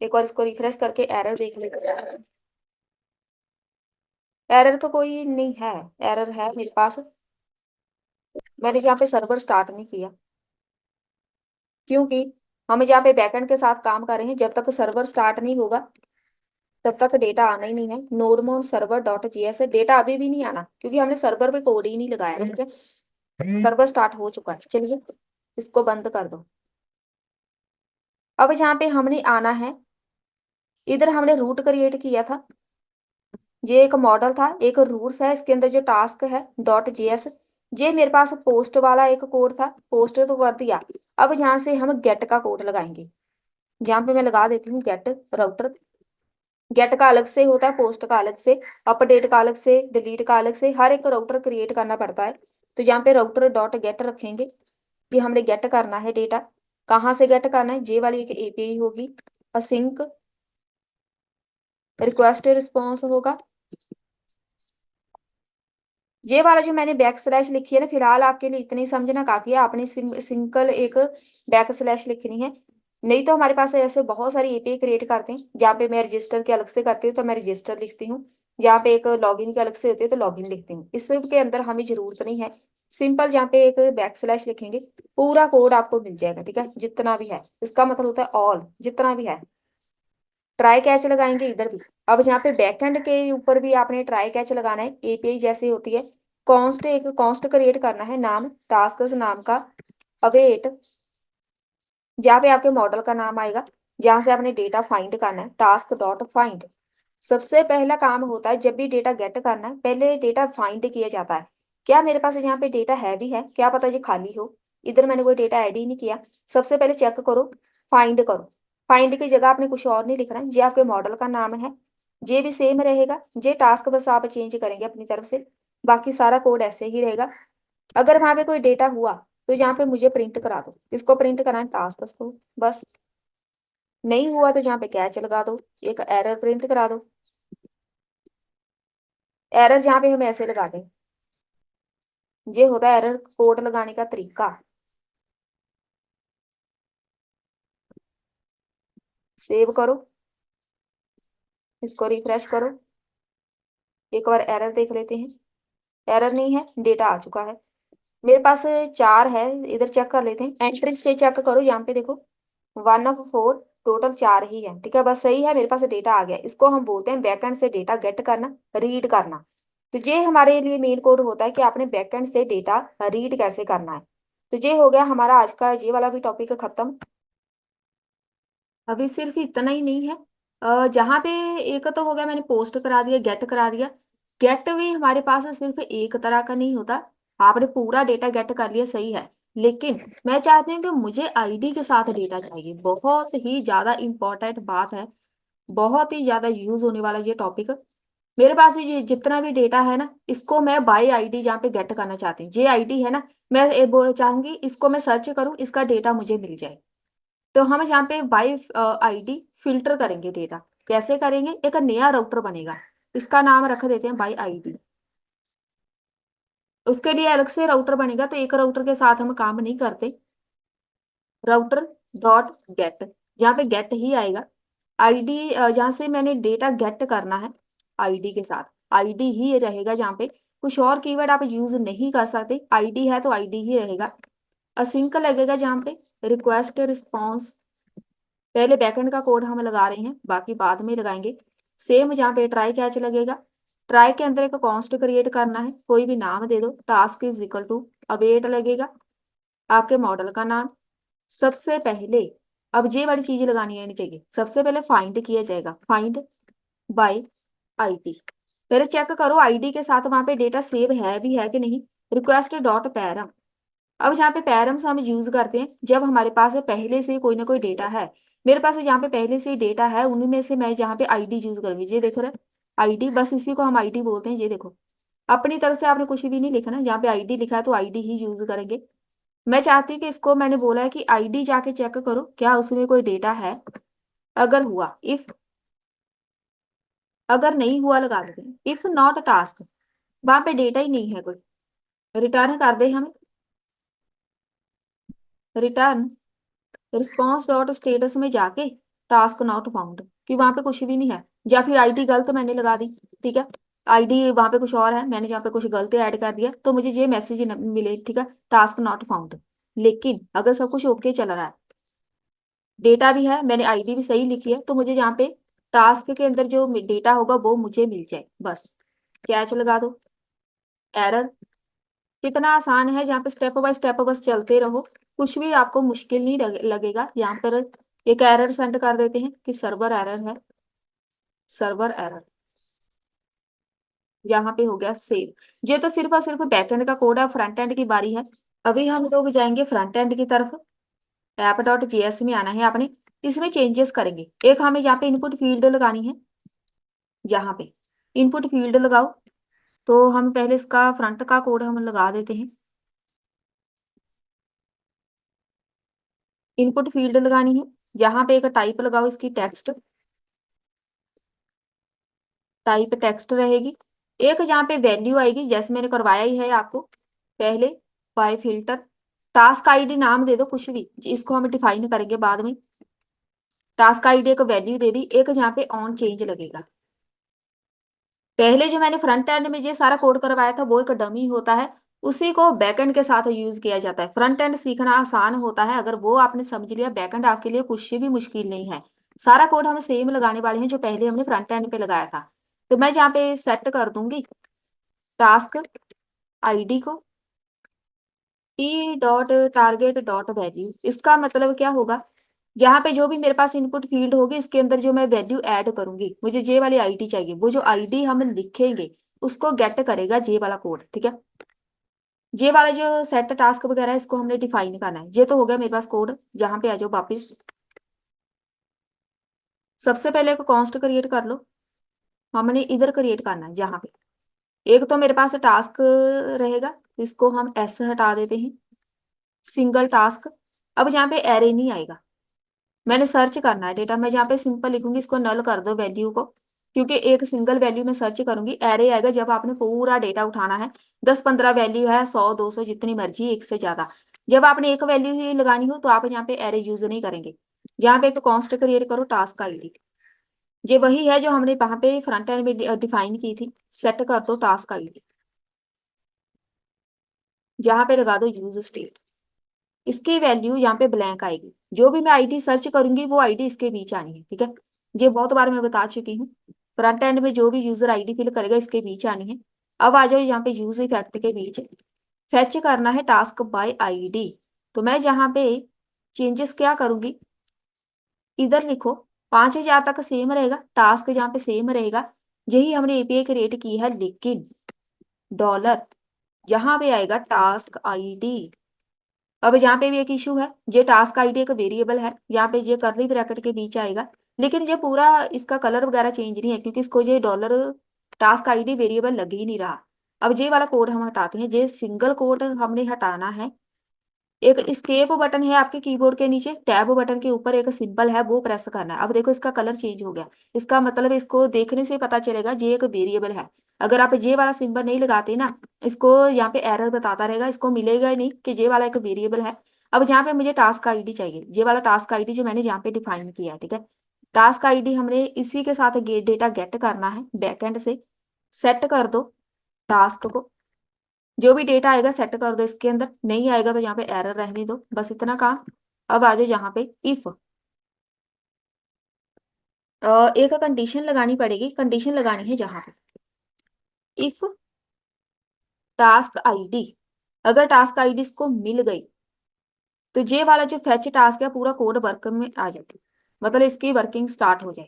एक और इसको रिफ्रेश करके एरर देख लेते हैं, एरर तो कोई नहीं है, एरर है मेरे पास, मैंने यहाँ पे सर्वर स्टार्ट नहीं किया, क्योंकि हम यहाँ पे बैकएंड के साथ काम कर रहे हैं, जब तक सर्वर स्टार्ट नहीं होगा तब तक डेटा आना ही नहीं है। नोडमोन सर्वर डॉट जीएस, डेटा अभी भी नहीं आना, क्योंकि हमने सर्वर पे कोड ही नहीं लगाया। ठीक है, सर्वर स्टार्ट हो चुका है, चलिए इसको बंद कर दो। अब यहाँ पे हमने आना है, इधर हमने रूट क्रिएट किया था, ये एक मॉडल था, एक रूट्स है, इसके अंदर जो टास्क है डॉट जेएस, ये मेरे पास पोस्ट वाला एक कोड था, पोस्ट तो कर दिया। अब यहाँ से हम गेट का कोड लगाएंगे, यहाँ पे मैं लगा देती हूँ गेट राउटर, गेट का अलग से होता है, पोस्ट का अलग से, अपडेट का अलग से, डिलीट का अलग से, हर एक राउटर क्रिएट करना पड़ता है। तो यहाँ पे राउटर डॉट गेट रखेंगे, कि हमने गेट करना है डेटा, कहाँ से गेट करना है, जे वाली एक एपीआई होगी, असिंक रिक्वेस्ट रिस्पॉन्स होगा, ये वाला जो मैंने बैक स्लैश लिखी है ना, फिलहाल आपके लिए इतनी समझना काफी है, आपने सिंगल एक बैक स्लैश लिखनी है, नहीं तो हमारे पास ऐसे बहुत सारी एपीआई क्रिएट करते हैं, जहाँ पे मैं रजिस्टर के अलग से करती हूँ तो मैं रजिस्टर लिखती हूँ, जहाँ पे एक लॉगिन के अलग से होती है तो लॉगिन लिखती हूँ, इस सब के अंदर हमें जरूरत नहीं है, सिंपल जहाँ पे एक बैक स्लैश लिखेंगे पूरा कोड आपको मिल जाएगा। ठीक है, जितना भी है, इसका मतलब होता है ऑल, जितना भी है। ट्राई कैच लगाएंगे इधर भी, अब यहाँ पे बैकएंड के ऊपर भी आपने ट्राई कैच लगाना है, एपीआई जैसे होती है, कॉन्स्ट एक कॉन्स्ट क्रिएट करना है, नाम टास्क नाम का, अवेट, जहाँ पे आपके मॉडल का नाम आएगा, जहाँ से आपने डेटा फाइंड करना है, टास्क डॉट फाइंड। सबसे पहला काम होता है जब भी डेटा गेट करना है, पहले डेटा फाइंड किया जाता है, क्या मेरे पास यहाँ पे डेटा है भी है, क्या पता ये खाली हो, इधर मैंने कोई डेटा ऐड ही नहीं किया, सबसे पहले चेक करो, फाइंड करो, फाइंड की जगह आपने कुछ और नहीं लिखना है, ये आपके मॉडल का नाम है, ये भी सेम रहेगा, ये टास्क बस आप चेंज करेंगे अपनी तरफ से, बाकी सारा कोड ऐसे ही रहेगा। अगर वहां पे कोई डेटा हुआ तो यहाँ पे मुझे प्रिंट करा दो, इसको प्रिंट कराना है टास्क को बस। नहीं हुआ तो यहाँ पे कैच लगा दो, एक एरर प्रिंट करा दो। एरर जहाँ पे हम ऐसे लगा दें, ये होता है एरर कोड लगाने का तरीका। सेव करो, इसको रिफ्रेश करो, एक बार एरर देख लेते हैं। एरर नहीं है, डेटा आ चुका है मेरे पास। 4 है, इधर चेक कर लेते हैं, एंट्री से चेक करो, यहाँ पे देखो 1 ऑफ 4, टोटल 4 ही है, ठीक है बस सही है, मेरे पास डेटा आ गया। इसको हम बोलते हैं बैकएंड से डेटा गेट करना, रीड करना। तो ये हमारे लिए मेन कोड होता है कि आपने बैकएंड से डेटा रीड कैसे करना है। तो ये हो गया हमारा आज का ये वाला भी टॉपिक खत्म। अभी सिर्फ इतना ही नहीं है, जहाँ पे एक तो हो गया, मैंने पोस्ट करा दिया, गेट करा दिया। गेट भी हमारे पास सिर्फ एक तरह का नहीं होता, आपने पूरा डेटा गेट कर लिया सही है, लेकिन मैं चाहती हूँ कि मुझे आईडी के साथ डेटा चाहिए, बहुत ही ज्यादा इंपॉर्टेंट बात है, बहुत ही ज्यादा यूज होने वाला ये टॉपिक। मेरे पास ये जितना भी डेटा है ना, इसको मैं बाई आईडी जहाँ पे गेट करना चाहती हूँ, ये आईडी है ना, मैं चाहूंगी इसको मैं सर्च करूँ, इसका डेटा मुझे मिल जाए। तो हम यहाँ पे बाई आईडी फिल्टर करेंगे डेटा। कैसे करेंगे, एक नया राउटर बनेगा, इसका नाम रख देते हैं बाई आईडी। उसके लिए अलग से राउटर बनेगा, तो एक राउटर के साथ हम काम नहीं करते। राउटर डॉट गेट, यहाँ पे गेट ही आएगा। आईडी जहाँ से मैंने डेटा गेट करना है, आईडी के साथ आईडी ही रहेगा, जहाँ पे कुछ और कीवर्ड आप यूज नहीं कर सकते, आईडी है तो आईडी ही रहेगा। असिंक लगेगा जहाँ पे रिक्वेस्ट रिस्पॉन्स, पहले बैकएंड का कोड हम लगा रहे हैं, बाकी बाद में लगाएंगे। सेम जहाँ पे ट्राई कैच लगेगा, ट्राई के अंदर एक कॉन्स्ट क्रिएट करना है, कोई भी नाम दे दो, task is equal to await लगेगा, आपके मॉडल का नाम। सबसे पहले अब ये वाली चीज लगानी आनी चाहिए, सबसे पहले फाइंड किया जाएगा, फाइंड बाय आईडी। पहले चेक करो आईडी के साथ वहां पे डेटा सेव है भी है कि नहीं। रिक्वेस्ट डॉट पैरम, अब जहाँ पे पैरम्स हम यूज करते हैं जब हमारे पास पहले से कोई ना कोई डेटा है। मेरे पास जहाँ पे पहले से डेटा है उनमें से मैं जहाँ पे आईडी यूज करूंगी, ये देखो रहा आईडी, बस इसी को हम आईडी बोलते हैं। ये देखो अपनी तरफ से आपने कुछ भी नहीं लिखना, जहाँ पे आईडी लिखा है तो आईडी ही यूज करेंगे। मैं चाहती हूँ कि इसको मैंने बोला है कि आईडी जाके चेक करो क्या उसमें कोई डेटा है, अगर हुआ इफ, अगर नहीं हुआ लगा देते हैं इफ नॉट टास्क, वहां पे डेटा ही नहीं है कोई, रिटर्न कर दे हमें, रिटर्न रिस्पॉन्स डॉट स्टेटस में जाके टास्क नॉट फाउंड, कि वहां पे कुछ भी नहीं है, या फिर आईडी गलत मैंने लगा दी, ठीक है आईडी वहां पे कुछ और है, मैंने यहाँ पे कुछ गलत ऐड कर दिया तो मुझे ये मैसेज मिले, ठीक है टास्क नॉट फाउंड। लेकिन अगर सब कुछ ओके चल रहा है, डेटा भी है, मैंने आईडी भी सही लिखी है, तो मुझे यहाँ पे टास्क के अंदर जो डेटा होगा वो मुझे मिल जाए बस। कैच लगा दो, एरर, कितना आसान है, जहाँ पे स्टेप बाय स्टेप बस चलते रहो, कुछ भी आपको मुश्किल नहीं लगेगा। यहाँ पर एक एरर सेंड कर देते हैं कि सर्वर एरर है, सर्वर एरर, यहाँ पे हो गया सेव। ये तो सिर्फ और सिर्फ बैकएंड का कोड है, फ्रंट एंड की बारी है। अभी हम लोग जाएंगे फ्रंट एंड की तरफ, ऐप डॉट जेएस में आना है आपने, इसमें चेंजेस करेंगे। एक हमें यहाँ पे इनपुट फील्ड लगानी है, यहाँ पे इनपुट फील्ड लगाओ, तो हम पहले इसका फ्रंट का कोड हम लगा देते हैं। इनपुट फील्ड लगानी है, यहाँ पे एक टाइप लगाओ इसकी टेक्स्ट, टाइप टेक्स्ट रहेगी। एक जहाँ पे वैल्यू आएगी, जैसे मैंने करवाया ही है आपको पहले, बाय फिल्टर, टास्क आईडी नाम दे दो कुछ भी, इसको हम डिफाइन करेंगे बाद में। टास्क आईडी को वैल्यू दे दी, एक यहाँ पे ऑन चेंज लगेगा। पहले जो मैंने फ्रंट एंड में ये सारा कोड करवाया था वो एक डमी होता है, उसी को बैकएंड के साथ यूज किया जाता है। फ्रंट एंड सीखना आसान होता है, अगर वो आपने समझ लिया, बैकएंड आपके लिए कुछ भी मुश्किल नहीं है। सारा कोड हम सेम लगाने वाले हैं जो पहले हमने फ्रंट एंड पे लगाया था। तो मैं यहाँ पे सेट कर दूंगी टास्क आईडी को T dot target dot value. इसका मतलब क्या होगा, जहाँ पे जो भी मेरे पास इनपुट फील्ड होगी इसके अंदर जो मैं वैल्यू ऐड करूंगी, मुझे जे वाली आईडी चाहिए, वो जो आईडी हम लिखेंगे उसको गेट करेगा जे वाला कोड, ठीक है। जे वाला जो सेट टास्क वगैरह है इसको हमने डिफाइन करना है। ये तो हो गया मेरे पास कोड, जहाँ पे आ जाओ वापिस, सबसे पहले एक कॉन्स्ट क्रिएट कर लो। हमने इधर क्रिएट करना है जहाँ पे एक तो मेरे पास टास्क रहेगा, इसको हम एस हटा देते हैं, सिंगल टास्क। अब जहाँ पे एरे नहीं आएगा, मैंने सर्च करना है डेटा, मैं जहाँ पे सिंपल लिखूंगी इसको नल कर दो वैल्यू को, क्योंकि एक सिंगल वैल्यू में सर्च करूंगी, एरे आएगा जब आपने पूरा डेटा उठाना है। 10-15 वैल्यू है, 100-200 जितनी मर्जी, एक से ज्यादा। जब आपने एक वैल्यू ही लगानी हो तो आप यहाँ पे एरे यूज नहीं करेंगे। यहाँ पे एक कॉन्स्ट क्रिएट करो टास्क आईडी, ये वही है जो हमने वहां पे फ्रंट एंड में डिफाइन की थी। सेट कर दो टास्क आईडी, जहाँ पे लगा दो यूज स्टेट, इसकी वैल्यू यहाँ पे ब्लैंक आएगी। जो भी मैं आईडी सर्च करूंगी वो आईडी इसके बीच आनी है, ठीक है। ये बहुत बार मैं बता चुकी हूँ, फ्रंट एंड में जो भी यूजर आईडी फिल करेगा इसके बीच आनी है। अब आ जाओ यहाँ पे यूज इफेक्ट के बीच, फेच करना है टास्क बाय आईडी। तो मैं जहाँ पे चेंजेस क्या करूंगी, इधर लिखो 5,000 तक सेम रहेगा, टास्क जहाँ पे सेम रहेगा, यही हमने एपीआई क्रिएट की है, लेकिन डॉलर जहाँ पे आएगा टास्क आईडी। अब यहाँ पे भी एक इशू है, ये टास्क आईडी एक वेरिएबल है, यहाँ पे ये करली ब्रैकेट के बीच आएगा, लेकिन ये पूरा इसका कलर वगैरह चेंज नहीं है क्योंकि इसको ये डॉलर टास्क आईडी वेरिएबल लग ही नहीं रहा। अब ये वाला कोड हम हटाते हैं, ये सिंगल कोड हमने हटाना है। एक स्केप बटन है आपके कीबोर्ड के नीचे, टैब बटन के ऊपर एक सिंबल है, वो प्रेस करना है। अब देखो इसका कलर चेंज हो गया, इसका मतलब इसको देखने से पता चलेगा ये एक वेरिएबल है। अगर आप ये वाला सिंबल नहीं लगाते ना, इसको यहाँ पे एरर बताता रहेगा, इसको मिलेगा ही नहीं कि ये वाला एक वेरिएबल है। अब यहाँ पे मुझे टास्क आईडी चाहिए, ये वाला टास्क आईडी जो मैंने यहाँ पे डिफाइन किया है, ठीक है। टास्क आईडी हमने इसी के साथ डेटा गेट करना है बैकएंड से। सेट कर दो टास्क को, जो भी डेटा आएगा सेट कर दो इसके अंदर, नहीं आएगा तो यहाँ पे एरर रहने दो, बस इतना काम। अब आ जाओ यहाँ पे इफ, एक कंडीशन लगानी पड़ेगी, कंडीशन लगानी है जहाँ पे इफ टास्क आईडी, अगर टास्क आईडी इसको मिल गई तो ये वाला जो फेच टास्क है पूरा कोड वर्क में आ जाती, मतलब इसकी वर्किंग स्टार्ट हो जाए।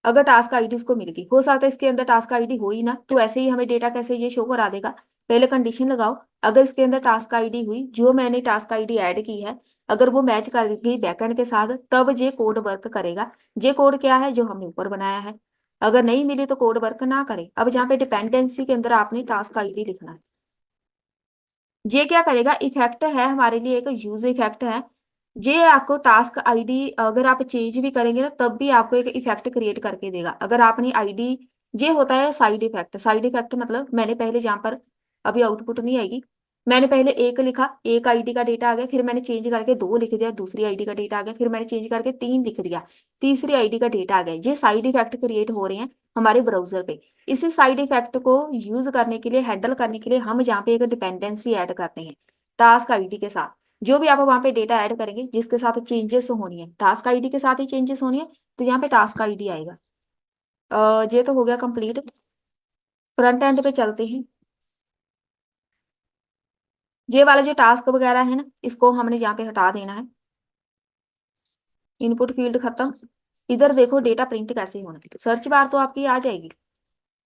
अगर टास्क आईडी उसको मिल गई, हो सकता है इसके अंदर टास्क आईडी हो ही ना, तो ऐसे ही हमें डेटा कैसे ये शो करा देगा। पहले कंडीशन लगाओ, अगर इसके अंदर टास्क आईडी हुई, जो मैंने टास्क आईडी ऐड की है, अगर वो मैच कर गई बैकएंड के साथ, तब ये कोड वर्क करेगा। ये कोड क्या है जो हमने ऊपर बनाया है, अगर नहीं मिली तो कोड वर्क ना करे। अब जहाँ पे डिपेंडेंसी के अंदर आपने टास्क आईडी लिखना है। ये क्या करेगा, इफेक्ट है हमारे लिए, एक यूज इफेक्ट है। ये आपको टास्क आईडी अगर आप चेंज भी करेंगे ना तब भी आपको एक इफेक्ट क्रिएट करके देगा। अगर आपने आईडी, ये होता है साइड इफेक्ट। साइड इफेक्ट मतलब मैंने पहले जहाँ पर अभी आउटपुट नहीं आएगी, मैंने पहले एक लिखा, एक आईडी का डेटा आ गया, फिर मैंने चेंज करके दो लिख दिया, दूसरी आईडी का डेटा आ गया, फिर मैंने चेंज करके तीन लिख दिया, तीसरी आईडी का डेटा आ गया। ये साइड इफेक्ट क्रिएट हो रहे हैं हमारे ब्राउजर पे। इसी साइड इफेक्ट को यूज करने के लिए, हैंडल करने के लिए, हम जहाँ पे एक डिपेंडेंसी ऐड करते हैं टास्क आईडी के साथ। जो भी आप वहाँ पे डेटा ऐड करेंगे जिसके साथ चेंजेस होनी है, टास्क आईडी के साथ ही चेंजेस होनी है, तो यहाँ पे टास्क आईडी आएगा। ये तो हो गया कंप्लीट। फ्रंट एंड पे चलते हैं। ये वाला जो टास्क वगैरह है ना, इसको हमने यहाँ पे हटा देना है। इनपुट फील्ड खत्म। इधर देखो डेटा प्रिंट कैसे होना है, सर्च बार तो आपकी आ जाएगी,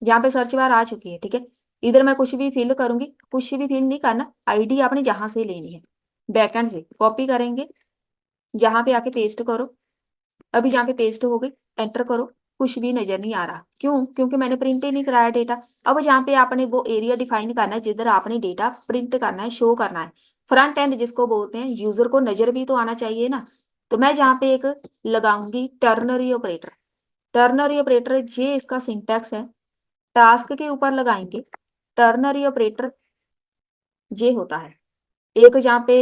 यहाँ पे सर्च बार आ चुकी है, ठीक है। इधर मैं कुछ भी फिल करूंगी, कुछ भी फिल नहीं करना, आईडी आपने जहां से लेनी है बैकएंड से कॉपी करेंगे, जहां पे आके पेस्ट करो। अभी जहाँ पे पेस्ट हो गई, एंटर करो, कुछ भी नजर नहीं आ रहा, क्यों? क्योंकि मैंने प्रिंट ही नहीं कराया डेटा। अब जहाँ पे आपने वो एरिया डिफाइन करना है जिधर आपने डेटा प्रिंट करना है, शो करना है, फ्रंट एंड जिसको बोलते हैं, यूजर को नजर भी तो आना चाहिए ना। तो मैं जहाँ पे एक लगाऊंगी टर्नरी ऑपरेटर। टर्नरी ऑपरेटर ये इसका सिंटैक्स है, टास्क के ऊपर लगाएंगे टर्नरी ऑपरेटर। ये होता है एक जहाँ पे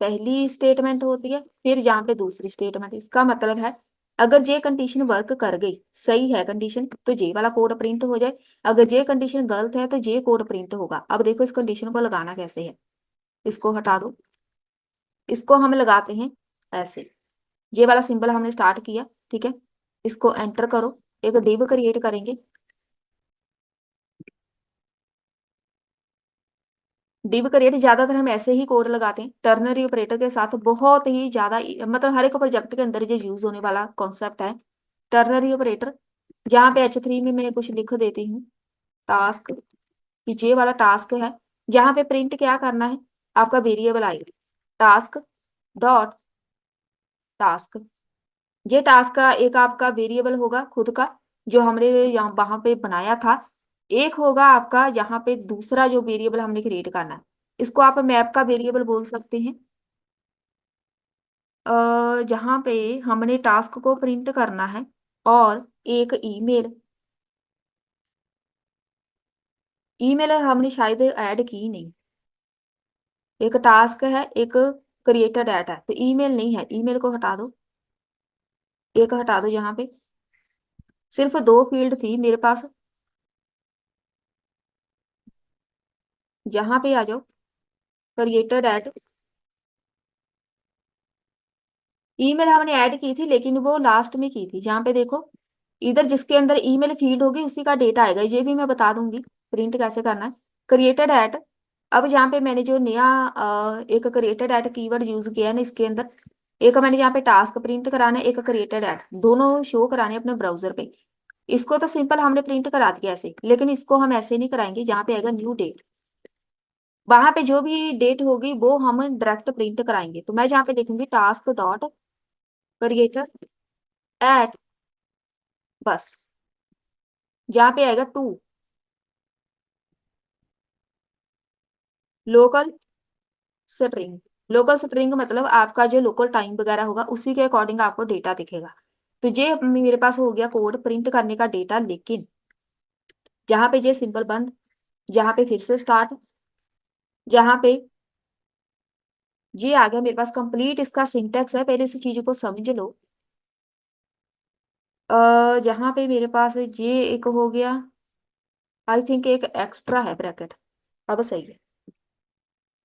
पहली स्टेटमेंट होती है, फिर जहाँ पे दूसरी स्टेटमेंट। इसका मतलब है अगर ये कंडीशन वर्क कर गई, सही है कंडीशन, तो ये वाला कोड प्रिंट हो जाए, अगर ये कंडीशन गलत है तो ये कोड प्रिंट होगा। अब देखो इस कंडीशन को लगाना कैसे है, इसको हटा दो, इसको हम लगाते हैं ऐसे। ये वाला सिंबल हमने स्टार्ट किया, ठीक है, इसको एंटर करो, एक डिव क्रिएट करेंगे। डिव क्रिएट ज्यादातर हम ऐसे ही कोड लगाते हैं टर्नरी ऑपरेटर के साथ, बहुत ही ज्यादा, मतलब हर एक प्रोजेक्ट के अंदर ये यूज होने वाला कॉन्सेप्ट है टर्नरी ऑपरेटर। जहाँ पे H3 में मैं कुछ लिख देती हूँ, टास्क, ये वाला टास्क है, जहाँ पे प्रिंट क्या करना है, आपका वेरिएबल आएगा टास्क डॉट टास्क। ये टास्क का एक आपका वेरिएबल होगा खुद का, जो हमने यहाँ वहां पे बनाया था। एक होगा आपका यहाँ पे दूसरा जो वेरिएबल हमने क्रिएट करना है, इसको आप मैप का वेरिएबल बोल सकते हैं। जहाँ पे हमने टास्क को प्रिंट करना है, और एक ईमेल। ईमेल हमने शायद ऐड की नहीं। एक टास्क है, एक क्रिएटर डाटा है, तो ईमेल नहीं है, ईमेल को हटा दो। एक हटा दो यहाँ पे। सिर्फ दो फील्ड थी मेरे पास। जहाँ पे आ जाओ, क्रिएटर डाटा। ईमेल हमने ऐड की थी, लेकिन वो लास्ट में की थी। जहाँ पे देखो, इधर जिसके अंदर ईमेल फील्ड होगी उसी का डेटा आएगा। ये भी मैं बता दूंगी प्रिंट कैसे करना है। Created at. अब जहाँ पे मैंने जो नया एक क्रिएटेड एट कीवर्ड यूज किया है ना, इसके अंदर एक मैंने यहाँ पे टास्क प्रिंट कराना है, एक क्रिएटेड एट, दोनों शो कराने अपने ब्राउजर पे। इसको तो सिंपल हमने प्रिंट करा दिया ऐसे, लेकिन इसको हम ऐसे नहीं कराएंगे। जहाँ पे आएगा न्यू डेट, वहां पे जो भी डेट होगी वो हम डायरेक्ट प्रिंट कराएंगे। तो मैं जहाँ पे देखूंगी टास्क डॉट क्रिएटर एट, बस यहाँ पे आएगा to local string. Local string मतलब आपका जो लोकल टाइम वगैरह होगा उसी के अकॉर्डिंग आपको डेटा दिखेगा। तो ये मेरे पास हो गया कोड प्रिंट करने का डेटा, लेकिन जहाँ पे ये सिंपल बंद, जहाँ पे फिर से स्टार्ट, जहाँ पे ये आ गया मेरे पास कंप्लीट इसका सिंटेक्स है। पहले इस चीज को समझ लो। जहाँ पे मेरे पास ये एक हो गया, आई थिंक एक एक्स्ट्रा है ब्रैकेट। अब सही है।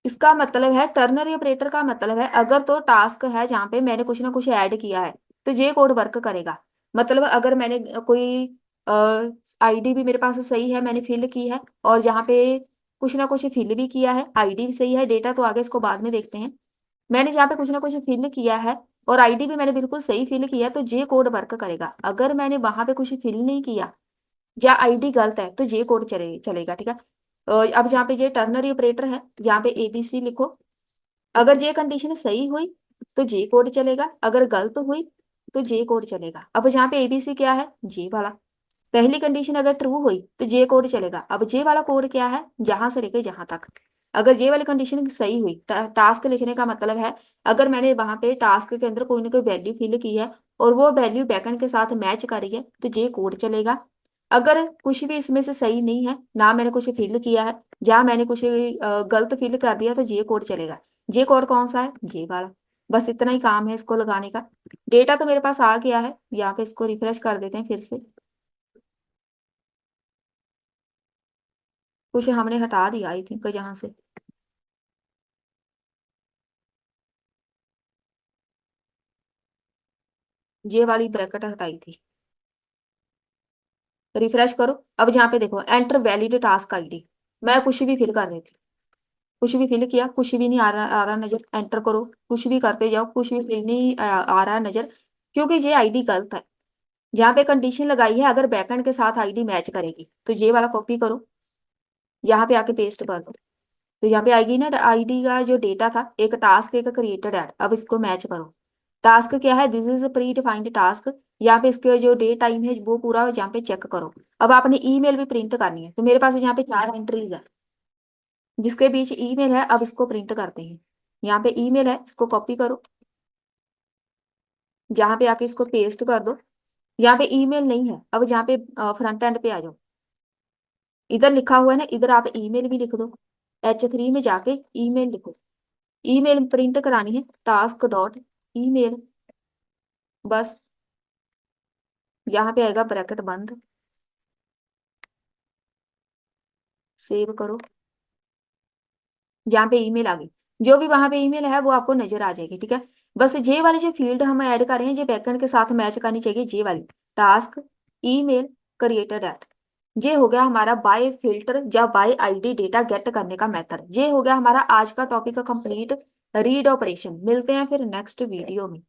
इसका मतलब है टर्नरी ऑपरेटर का मतलब है अगर तो टास्क है जहाँ पे मैंने कुछ ना कुछ ऐड किया है, तो ये कोड वर्क करेगा। मतलब अगर मैंने कोई आईडी भी मेरे पास सही है, मैंने फिल की है, और जहाँ पे कुछ ना कुछ फिल भी किया है, आईडी भी सही है, डेटा तो आगे इसको बाद में देखते हैं। मैंने जहाँ पे कुछ ना कुछ फिल किया है और आईडी भी मैंने बिल्कुल सही फिल किया है, तो ये कोड वर्क करेगा। अगर मैंने वहां पे कुछ फिल नहीं किया या आईडी गलत है, तो ये कोड चलेगा, ठीक है। अब जहाँ पे ये टर्नरी ऑपरेटर है, यहाँ पे एबीसी लिखो। अगर ये कंडीशन सही हुई तो जे कोड चलेगा, अगर गलत हुई तो जे कोड चलेगा। अब यहाँ पे एबीसी क्या है, जे वाला। पहली कंडीशन अगर ट्रू हुई तो जे कोड चलेगा। अब जे वाला कोड क्या है, जहां से लेके जहां तक। अगर ये वाली कंडीशन सही हुई, टास्क लिखने का मतलब है अगर मैंने वहां पे टास्क के अंदर कोई ना कोई वैल्यू फिल की है और वो वैल्यू बैकएंड के साथ मैच कर रही है, तो जे कोड चलेगा। अगर कुछ भी इसमें से सही नहीं है, ना मैंने कुछ फिल किया है, जहां मैंने कुछ गलत फिल कर दिया, तो जे कोड चलेगा। जे कोड कौन सा है, जे वाला। बस इतना ही काम है इसको लगाने का। डेटा तो मेरे पास आ गया है, यहाँ पे इसको रिफ्रेश कर देते हैं फिर से। कुछ हमने हटा दिया आई थिंक यहाँ से। ये वाली ब्रैकेट हटाई थी। रिफ्रेश करो। अब यहाँ पे देखो, एंटर वैलिड टास्क आईडी। मैं कुछ भी फिल कर रही थी, कुछ भी फिल किया, कुछ भी नहीं आ रहा नजर। एंटर करो, कुछ भी करते जाओ, कुछ भी फिल नहीं आ रहा नजर, क्योंकि ये आईडी गलत है। यहाँ पे कंडीशन लगाई है अगर बैकएंड के साथ आईडी मैच करेगी, तो ये वाला कॉपी करो, यहाँ पे आके पेस्ट कर दो। तो यहाँ पे आएगी ना आईडी का जो डेटा था, एक टास्क एक क्रिएटेड है। अब इसको मैच करो। टास्क क्या है, this is pre defined task. यहाँ पे इसके जो डे टाइम है वो पूरा यहाँ पे चेक करो। अब आपने ईमेल भी प्रिंट करनी है, तो मेरे पास यहाँ पे चार एंट्रीज है जिसके बीच ईमेल है। अब इसको प्रिंट करते हैं। यहाँ पे ईमेल है, इसको कॉपी करो, जहाँ पे आके इसको पेस्ट कर दो। यहाँ पे ईमेल नहीं है, अब जहाँ पे फ्रंट एंड पे आ जाओ, इधर लिखा हुआ है ना, इधर आप ईमेल भी लिख दो। H3 में जाके ईमेल लिखो। ईमेल प्रिंट करानी है, टास्क डॉट ईमेल, बस। यहाँ पे आएगा ब्रैकेट बंद, सेव करो। यहाँ पे ईमेल आ गई। जो भी वहां पे ईमेल है वो आपको नजर आ जाएगी, ठीक है। बस जे वाली जो फील्ड हम ऐड कर रहे हैं, जे बैकएंड के साथ मैच करनी चाहिए, जे वाली टास्क ईमेल क्रिएटेड एट। ये हो गया हमारा बाय फिल्टर या बाय आईडी डेटा गेट करने का मेथड। ये हो गया हमारा आज का टॉपिक का कंप्लीट रीड ऑपरेशन। मिलते हैं फिर नेक्स्ट वीडियो में।